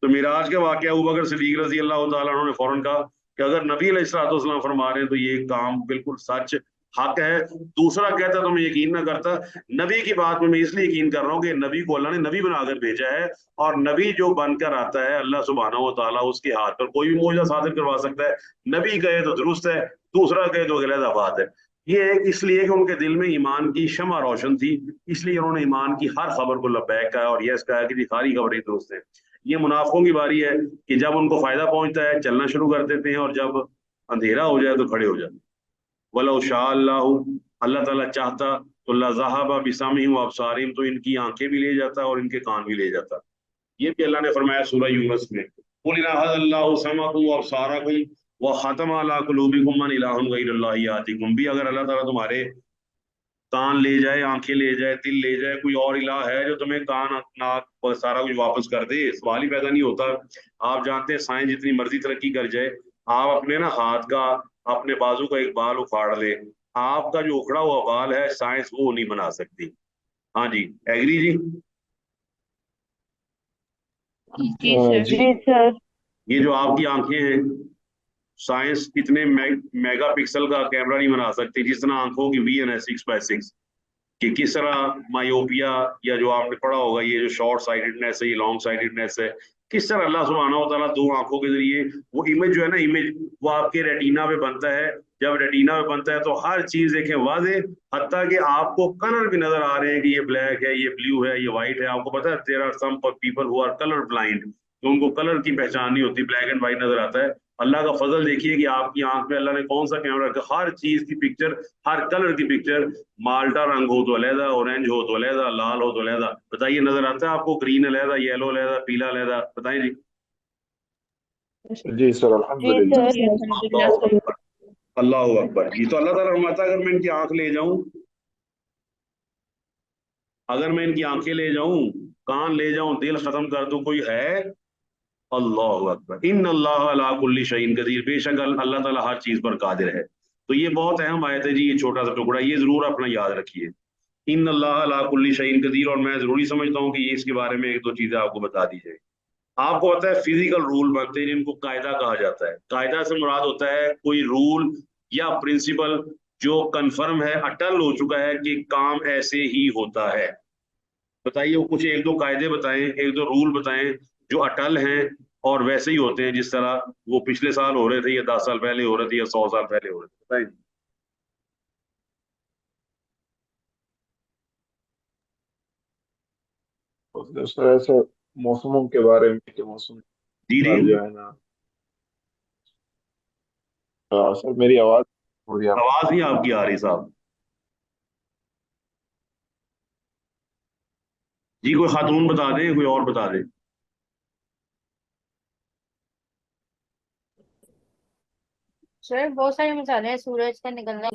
تو معراج کا واقعہ ابوبکر صدیق رضی اللہ تعالیٰ عنہ نے فوراً کہا کہ اگر نبی علیہ الصلوۃ والسلام فرما رہے ہیں تو یہ کام بالکل سچ حق ہے، دوسرا کہتا تو میں یقین نہ کرتا، نبی کی بات میں اس لیے یقین کر رہا ہوں کہ نبی کو اللہ نے نبی بنا کر بھیجا ہے، اور نبی جو بن کر آتا ہے اللہ سبحانہ و تعالیٰ اس کے ہاتھ پر کوئی بھی معجزہ صادر کروا سکتا ہے، نبی کہے تو درست ہے، دوسرا کہے تو غلط بات ہے، یہ اس لیے کہ ان کے دل میں ایمان کی شمع روشن تھی، اس لیے انہوں نے ایمان کی ہر خبر کو لبیک کہا اور یس کہا کہ جی ساری خبریں درست ہیں۔ یہ منافقوں کی باری ہے کہ جب ان کو فائدہ پہنچتا ہے چلنا شروع کر دیتے ہیں، اور جب اندھیرا ہو جائے تو کھڑے ہو جاتے ہیں۔ وَلَوْ شَاءَ اللَّهُ، اللہ تعالیٰ چاہتا تو لَذَهَبَ بِسَمْعِهِمْ وَأَبْصَارِهِمْ، تو ان کی آنکھیں بھی لے جاتا اور ان کے کان بھی لے جاتا۔ یہ بھی اللہ نے فرمایا سورہ یونس میں، قُلْ إِنْ أَخَذَ اللَّهُ سَمْعَكُمْ وَأَبْصَارَكُمْ وَخَتَمَ عَلَىٰ قُلُوبِكُم مَّنْ إِلَٰهٌ غَيْرُ اللَّهِ يَأْتِيكُم، بھی اگر اللہ تعالیٰ تمہارے کان لے جائے، آنکھیں لے جائے، دل لے جائے، کوئی اور الہ ہے جو تمہیں کان ناک سارا کچھ واپس کر دے؟ سوال ہی پیدا نہیں ہوتا۔ آپ جانتے ہیں سائنس جتنی مرضی ترقی کر جائے، آپ اپنے نا ہاتھ کا، اپنے بازو کا ایک بال اکھاڑ لے، آپ کا جو اکھڑا ہوا بال ہے سائنس وہ نہیں بنا سکتی۔ ہاں جی، ایگری جی؟ جی سر۔ جی جی سر۔ یہ جو آپ کی آنکھیں ہیں، سائنس اتنے میگا پکسل کا کیمرہ نہیں بنا سکتی جس طرح آنکھوں کی وی این ہے 6x6، کہ کس طرح مایوپیا یا جو آپ نے پڑھا ہوگا یہ جو شارٹ سائٹڈنیس ہے، یہ لانگ سائٹڈنیس ہے، کس طرح اللہ سبحانہ و تعالیٰ دو آنکھوں کے ذریعے وہ امیج جو ہے نا، امیج وہ آپ کے ریٹینا پہ بنتا ہے، جب ریٹینا پہ بنتا ہے تو ہر چیز دیکھیں واضح، حتیٰ کہ آپ کو کلر بھی نظر آ رہے ہیں کہ یہ بلیک ہے، یہ بلیو ہے، یہ وائٹ ہے۔ آپ کو پتا ہے there are some people who are colour blind, تو ان کو کلر کی پہچان نہیں ہوتی، بلیک اینڈ وائٹ نظر آتا ہے۔ اللہ کا فضل دیکھیے کہ آپ کی آنکھ میں اللہ نے کون سا کیمرہ رکھا، ہر چیز کی پکچر، ہر کلر کی پکچر، مالٹا رنگ ہو تو علیحدہ، اورنج ہو تو علیحدہ، لال ہو تو علیحدہ، بتائیے نظر آتا ہے آپ کو؟ گرین علیحدہ، یلو علیحدہ، پیلا علیحدہ، بتائیں جی۔ جی سر، جی الحمدللہ۔ سر۔ جی الحمدللہ اللہ سر۔ اکبر، اللہ اکبر، یہ تو اللہ تعالیٰ فرماتا ہے اگر میں ان کی آنکھ لے جاؤں، اگر میں ان کی آنکھیں لے جاؤں، کان لے جاؤں، دل ختم کر دوں، کوئی ہے؟ اللہ اکبر، ان اللہ علی کل شیء قدیر، بے شک اللہ تعالیٰ ہر چیز پر قادر ہے۔ تو یہ بہت اہم آیت ہے جی، یہ چھوٹا سا ٹکڑا، یہ ضرور اپنا یاد رکھیے، ان اللہ علی کل شیء قدیر، اور میں ضروری سمجھتا ہوں کہ یہ اس کے بارے میں ایک دو چیزیں آپ کو بتا دی جائے۔ آپ کو پتا ہے فزیکل رول بنتے ہیں جن کو قاعدہ کہا جاتا ہے، قاعدہ سے مراد ہوتا ہے کوئی رول یا پرنسپل جو کنفرم ہے، اٹل ہو چکا ہے کہ کام ایسے ہی ہوتا ہے۔ بتائیے وہ کچھ ایک دو قاعدے بتائیں، ایک دو رول بتائیں جو اٹل ہیں اور ویسے ہی ہوتے ہیں جس طرح وہ پچھلے سال ہو رہے تھے یا 10 سال پہلے ہو رہے تھے یا 100 سال پہلے ہو رہے تھے، بتائیں۔ سر ایسے موسموں کے بارے میں کہ موسم جی پر جی، جو ہے نا، سر میری آواز ہو رہی ہے آپ کو؟ آواز نہیں آپ کی آ رہی صاحب جی، کوئی خاتون بتا دیں، کوئی اور بتا دیں۔ سر بہت سارے مسالے ہیں، سورج کا نکلنا،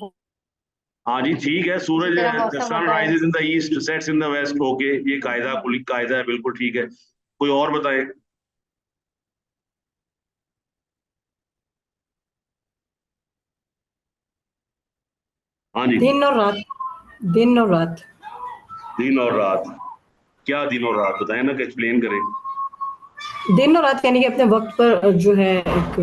ہاں جی ٹھیک ہے، اسی سورج طرح موسم سن ہوتا ہے۔ رائزز ان دا ایسٹ سیٹس ان دا ویسٹ، اوکے، یہ قاعدہ کلی قاعدہ ہے، بالکل ٹھیک ہے، کوئی اور بتائیں۔ ہاں جی، دن اور رات، دن اور رات، دن اور رات، کیا دن اور رات بتائیں نا، کہ ایکسپلین کریں۔ دن اور رات یعنی کہ اپنے وقت پر جو ہے ایک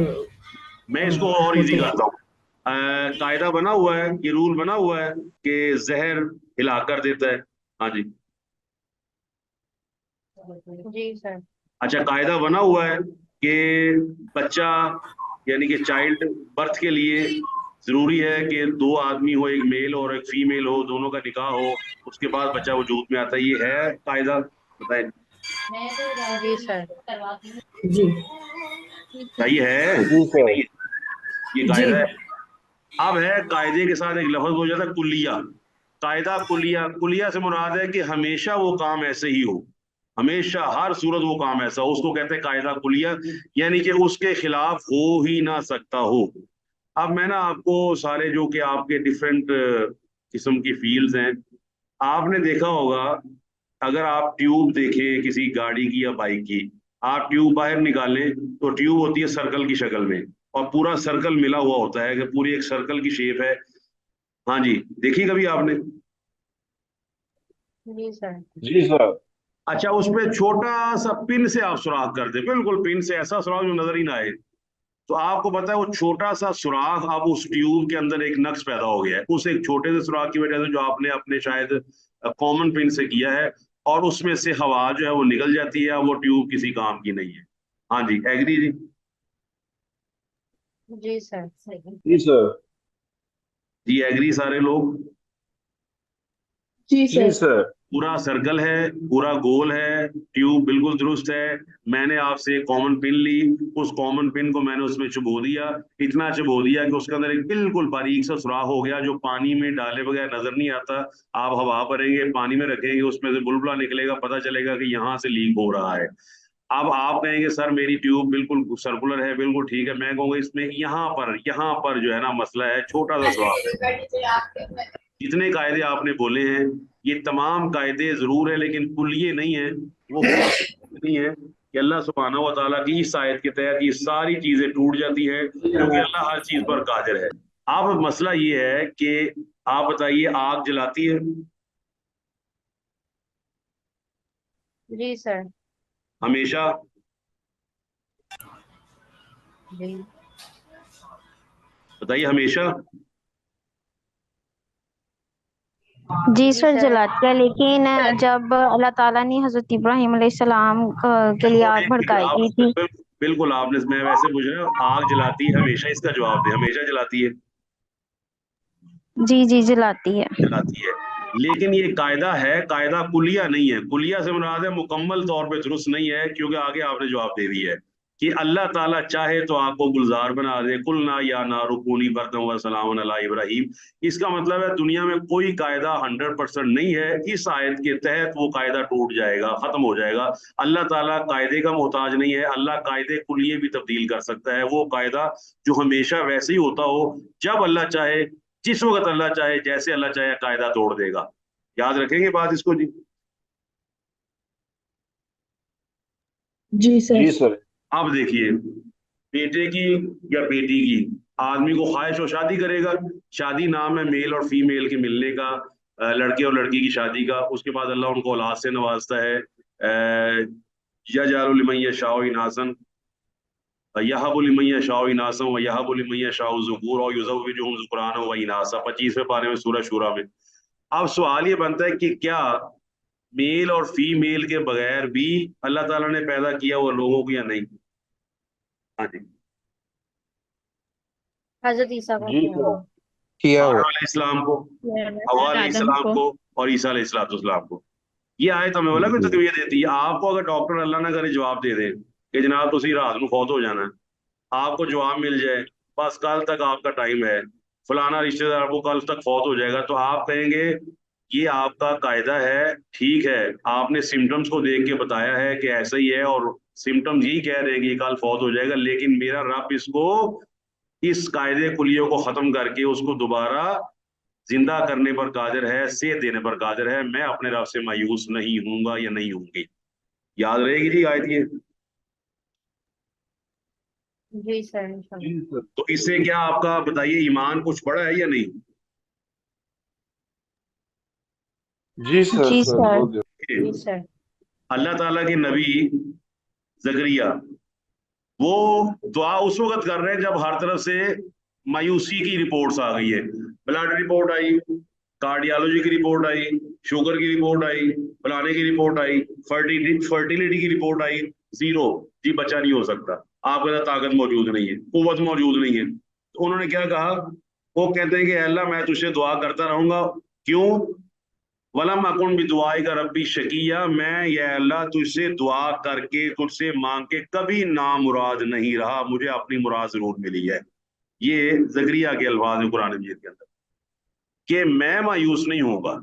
میں اس کو اور ایزی ہوتے ہیں۔ کرتا ہوں، قاعدہ بنا ہوا ہے، یہ رول بنا ہوا ہے کہ زہر ہلا کر دیتا ہے۔ ہاں جی، جی سر۔ اچھا، قاعدہ بنا ہوا ہے کہ بچہ یعنی کہ چائلڈ برتھ کے لیے ضروری ہے کہ دو آدمی ہو، ایک میل اور ایک فیمیل ہو، دونوں کا نکاح ہو، اس کے بعد بچہ وجود میں آتا ہے، یہ ہے قاعدہ، بتائیں۔ جی سر۔ جی صحیح ہے جی کہ سر۔ نہیں؟ یہ جی قاعدہ ہے۔ اب ہے قاعدے کے ساتھ ایک لفظ ہو جاتا ہے کلیہ، قاعدہ کلیہ، کلیہ سے مراد ہے کہ ہمیشہ وہ کام ایسے ہی ہو، ہمیشہ ہر صورت وہ کام ایسا ہو، اس کو کہتے ہیں قاعدہ کلیہ، یعنی کہ اس کے خلاف ہو ہی نہ سکتا ہو۔ اب میں نا آپ کو سارے جو کہ آپ کے ڈفرینٹ قسم کی فیلڈز ہیں، آپ نے دیکھا ہوگا اگر آپ ٹیوب دیکھیں کسی گاڑی کی یا بائک کی, آپ ٹیوب باہر نکالیں تو ٹیوب ہوتی ہے سرکل کی شکل میں, اور پورا سرکل ملا ہوا ہوتا ہے کہ پوری ایک سرکل کی شیپ ہے. ہاں جی, دیکھی کبھی آپ نے؟ جی سر. جی سر. اچھا, اس پہ چھوٹا سا پن سے آپ سوراخ کر دیں, بالکل پن سے, ایسا سوراخ جو نظر ہی نہ آئے, تو آپ کو پتا ہے وہ چھوٹا سا سوراخ اب اس ٹیوب کے اندر ایک نقص پیدا ہو گیا ہے اس ایک چھوٹے سے سوراخ کی وجہ سے, جو آپ نے اپنے شاید کامن پن سے کیا ہے, اور اس میں سے ہوا جو ہے وہ نکل جاتی ہے, وہ ٹیوب کسی کام کی نہیں ہے. ہاں جی, ایگری جی؟ جی سر. صحیح. جی سر. جی ایگری سارے لوگ؟ जी جی सर. سر. پورا سرکل ہے, پورا گول ہے, ٹیوب بالکل درست ہے. میں نے آپ سے کامن پن لی, اس کامن پن کو میں نے اس میں چبو دیا, اتنا چبو دیا کہ اس کے اندر ایک بالکل باریک سا سوراخ ہو گیا جو پانی میں ڈالے بغیر نظر نہیں آتا. آپ ہوا بھریں گے, پانی میں رکھیں گے, اس میں سے بلبلا نکلے گا, پتہ چلے گا کہ یہاں سے لیک ہو رہا ہے. اب آپ کہیں گے سر میری ٹیوب بالکل سرکولر ہے, بالکل ٹھیک ہے. میں کہوں گا اس میں یہاں پر جو ہے نا مسئلہ ہے, چھوٹا سا سوراخ. جتنے قاعدے آپ نے بولے ہیں یہ تمام قاعدے ضرور ہیں, لیکن کلیے نہیں ہیں. وہ نہیں ہے کہ اللہ سبحانہ و تعالیٰ کی اس آیت کے تحت یہ ساری چیزیں ٹوٹ جاتی ہیں, کیونکہ اللہ ہر چیز پر قادر ہے. اب مسئلہ یہ ہے کہ آپ بتائیے, آگ جلاتی ہے جی سر. ہمیشہ؟ جی. بتائیے, ہمیشہ؟ جی جی سر سر. جلاتی ہے, لیکن جب اللہ تعالیٰ نے حضرت ابراہیم علیہ السلام کے لیے آگ بھڑکائی آپ دی تھی. بالکل آپ نے, میں ویسے پوچھ رہا ہوں, آگ جلاتی ہے ہمیشہ, اس کا جواب دیں, ہمیشہ جلاتی ہے؟ جی جی جلاتی ہے. جلاتی ہے, لیکن یہ قاعدہ ہے, قاعدہ کلیہ نہیں ہے. کلیہ سے مراد ہے مکمل طور پہ درست نہیں ہے, کیونکہ آگے آپ نے جواب دے دیا ہے کہ اللہ تعالیٰ چاہے تو آپ کو گلزار بنا دے, قلنا یا نار کونی بردًا وسلاما علی ابراہیم. اس کا مطلب ہے دنیا میں کوئی قاعدہ 100% نہیں ہے, اس آیت کے تحت وہ قاعدہ ٹوٹ جائے گا, ختم ہو جائے گا. اللہ تعالیٰ قاعدے کا محتاج نہیں ہے, اللہ قاعدے کلیے بھی تبدیل کر سکتا ہے. وہ قاعدہ جو ہمیشہ ویسے ہی ہوتا ہو, جب اللہ چاہے, جس وقت اللہ چاہے, جیسے اللہ چاہے قاعدہ توڑ دے گا. یاد رکھیں گے بات اس کو جی؟ जी सर. جی سر. اب دیکھیے, بیٹے کی یا بیٹی کی, آدمی کو خواہش ہو شادی کرے گا. شادی نام ہے میل اور فیمیل کے ملنے کا, لڑکے اور لڑکی کی شادی کا. اس کے بعد اللہ ان کو اولاد سے نوازتا ہے. یجعل لمن یشاء اناثا یہب لمن یشاء اناثا ویہب لمن یشاء الذکور ویزوجہم ذکرانا واناثا, 25ویں پارے میں سورہ شورى میں. اب سوال یہ بنتا ہے کہ کیا میل اور فیمیل کے بغیر بھی اللہ تعالیٰ نے پیدا کیا وہ لوگوں کو یا نہیں؟ ہاں جی, حضرت عیسیٰ کو جی کیا سر. ہوا؟ کیا آدم ہوا. علیہ السلام کو, حوا سر علیہ آدم السلام کو. کو, اور عیسیٰ علیہ السلام کو. یہ آیت ہمیں بولا کہ جی. تقویت دیتی ہے. آپ کو اگر ڈاکٹر اللہ نہ کرے جواب دے دے کہ جناب تسی رات کو فوت ہو جانا ہے, آپ کو جواب مل جائے بس کل تک آپ کا ٹائم ہے, فلانا رشتہ دار کو کل تک فوت ہو جائے گا, تو آپ کہیں گے یہ آپ کا قاعدہ ہے, ٹھیک ہے, آپ نے سمٹمز کو دیکھ کے بتایا ہے کہ ایسا ہی ہے, اور سمٹمز یہی کہہ رہے ہیں کہ یہ کل فوت ہو جائے گا, لیکن میرا رب اس کو, اس قاعدے کلیوں کو ختم کر کے اس کو دوبارہ زندہ کرنے پر قادر ہے, صحت دینے پر قادر ہے. میں اپنے رب سے مایوس نہیں ہوں گا یا نہیں ہوں گی. یاد رہے گی جی آیت یہ؟ جی سر انشاءاللہ. جی سر. تو اس سے کیا آپ کا بتائیے ایمان کچھ بڑا ہے یا نہیں؟ جی سر. جی سر سر. بہت جی سر. اللہ تعالیٰ کے نبی زکریا وہ دعا اس وقت کر رہے ہیں جب ہر طرف سے مایوسی کی رپورٹس آ گئی ہے. بلڈ رپورٹ آئی, کارڈیالوجی کی رپورٹ آئی, شوگر کی رپورٹ آئی, فلانے کی رپورٹ آئی, فرٹیلیٹی کی رپورٹ آئی, زیرو, جی بچہ نہیں ہو سکتا, آپ کے اندر طاقت موجود نہیں ہے, قوت موجود نہیں ہے. تو انہوں نے کیا کہا, وہ کہتے ہیں کہ اے اللہ میں تجھ سے دعا کرتا رہوں گا, کیوں؟ ولم اکن بدعائک ربی شقیہ, میں یا اللہ تجھ سے دعا کر کے, تجھ سے مانگ کے کبھی نامراد نہیں رہا, مجھے اپنی مراد ضرور ملی ہے. یہ زکریا کے الفاظ ہیں قرآن مجید کے اندر کہ میں مایوس نہیں ہوں گا.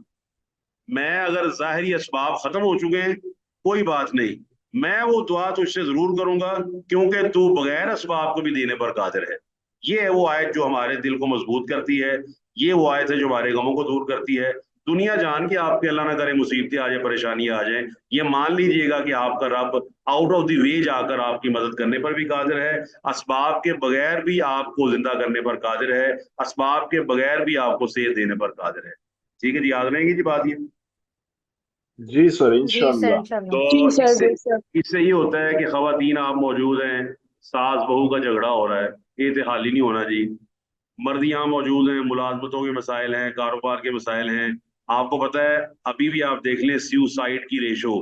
میں اگر ظاہری اسباب ختم ہو چکے ہیں کوئی بات نہیں, میں وہ دعا تجھ سے ضرور کروں گا, کیونکہ تو بغیر اسباب کو بھی دینے پر قادر ہے. یہ ہے وہ آیت جو ہمارے دل کو مضبوط کرتی ہے, یہ وہ آیت ہے جو ہمارے غموں کو دور کرتی ہے. दुनिया जान के आपके अल्लाह ना करे मुसीबतें आ जाए, परेशानी आ जाए, ये मान लीजिएगा कि आपका रब आउट ऑफ द वे जाकर आपकी मदद करने पर भी कादिर है, असबाब के बगैर भी आपको जिंदा करने पर कादिर है, असबाब के बगैर भी आपको सेहत देने पर कादिर है। ठीक है जी, याद रहेगी जी बात ये। जी सर, जी सर, इंशाल्लाह। इंशाल्लाह। जी तो सर, इससे जी सर। इससे ये होता है कि खवातीन आप मौजूद हैं, सास बहू का झगड़ा हो रहा है, ये इत्तेहाली नहीं होना जी। मर्द यहाँ मौजूद हैं, मुलाजमतों के मसाइल हैं, कारोबार के मसाइल हैं। आपको पता है अभी भी आप देख लें सुसाइड की रेशो,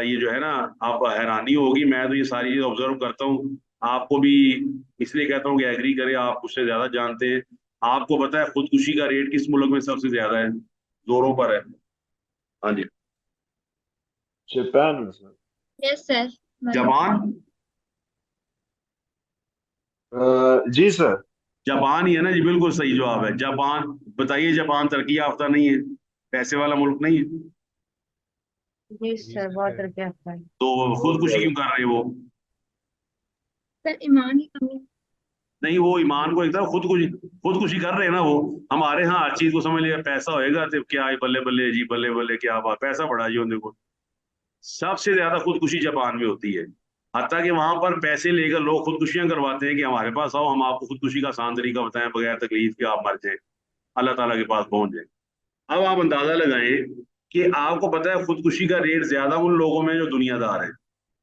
ये जो है ना, आप हैरानी होगी, मैं तो ये सारी चीज ऑब्जर्व करता हूँ, आपको भी इसलिए कहता हूँ कि एग्री करें, आप मुझसे ज्यादा जानते हैं। आपको पता है खुदकुशी का रेट किस मुल्क में सबसे ज्यादा है, जोरों पर है? हाँ जी, जापान में सर। Yes sir. जापान। जी सर। जापान ही है ना जी, बिल्कुल सही जवाब है जापान। बताइए, जापान तरक्की याफ्ता नहीं है, पैसे वाला मुल्क नहीं है, जी जी सर, सर बहुत है। तरक्की याफ्ता है। तो बहुत खुदकुशी ज्यादा। क्यों कर रहे हैं वो? सर ईमान की कमी। नहीं, वो ईमान को एक तरफ खुदकुशी कर रहे हैं ना वो। हमारे यहाँ हर चीज को समझ लिया, पैसा होएगा तो क्या है, बल्ले बल्ले जी, बल्ले बल्ले, क्या बात, पैसा बढ़ा जी उन्हें को। सबसे ज्यादा खुदकुशी जापान में होती है, हत्ता कि वहां पर पैसे लेकर लोग खुदकुशियां करवाते हैं कि हमारे पास आओ, हम आपको खुदकुशी का आसान तरीका बताएं बगैर तकलीफ के, आप मर जाए, अल्लाह ताला के पास पहुंच जाए। अब आप अंदाजा लगाएं कि आपको पता है खुदकुशी का रेट ज्यादा उन लोगों में जो दुनियादार हैं।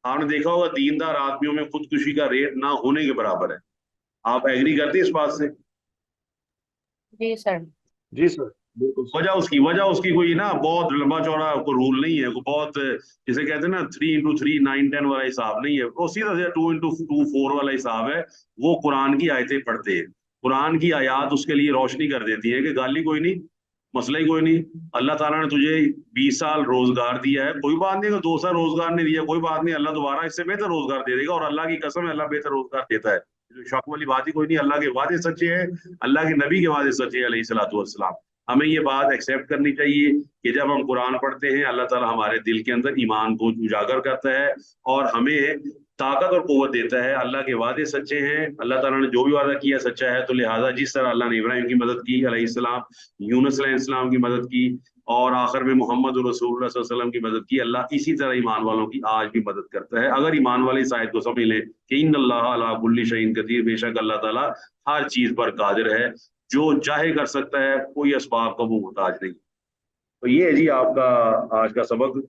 आपने देखा होगा दीनदार आदमियों में खुदकुशी का रेट ना होने के बराबर है। आप एग्री करते हैं इस बात से? जी सर। जी सर, बिल्कुल सर। वजह उसकी कोई ना बहुत लंबा चौड़ा कोई रूल नहीं है, कोई बहुत जिसे कहते हैं ना 3 into 3 9 10 वाला हिसाब नहीं है, वो सीधा सीधा 2 into 2 4 वाला हिसाब है। वो कुरान की आयतें पढ़ते हैं, कुरान की आयात उसके लिए रोशनी कर देती है कि गाली कोई नहीं, मसला ही कोई नहीं। अल्लाह ताला ने तुझे 20 साल रोजगार दिया है, कोई बात नहीं, अगर 2 साल रोजगार नहीं दिया कोई बात नहीं, अल्लाह दोबारा इससे बेहतर रोजगार दे देगा, और अल्लाह की कसम है अल्लाह बेहतर रोजगार देता है। शक वाली बात ही कोई नहीं, अल्लाह के वादे सच्चे हैं, अल्लाह के नबी के वादे सच्चे हैं अलैहिस्सलातु वस्सलाम। हमें ये बात एक्सेप्ट करनी चाहिए कि जब हम कुरान पढ़ते हैं अल्लाह ताला हमारे दिल के अंदर ईमान को उजागर करता है और हमें ताकत और कुव्वत देता है। अल्लाह के वादे सच्चे हैं, अल्लाह ताला ने जो भी वादा किया सच्चा है, तो लिहाजा जिस तरह अल्लाह ने इब्राहिम की मदद की अलैहिस्सलाम, यूनुस अलैहिस्सलाम की मदद की, और आखिर में मोहम्मद रसूलुल्लाह सल्लल्लाहु अलैहि वसल्लम की मदद की, अल्लाह इसी तरह ईमान वालों की आज भी मदद करता है। अगर ईमान वाले इस आयत को समझ लें कि इन्नल्लाह अला कुल्ली शैइन कदीर, बेशक अल्लाह ताला हर चीज पर कादिर है, जो चाहे कर सकता है, कोई असबाब का वो मोहताज नहीं। तो ये है जी आपका आज का सबक।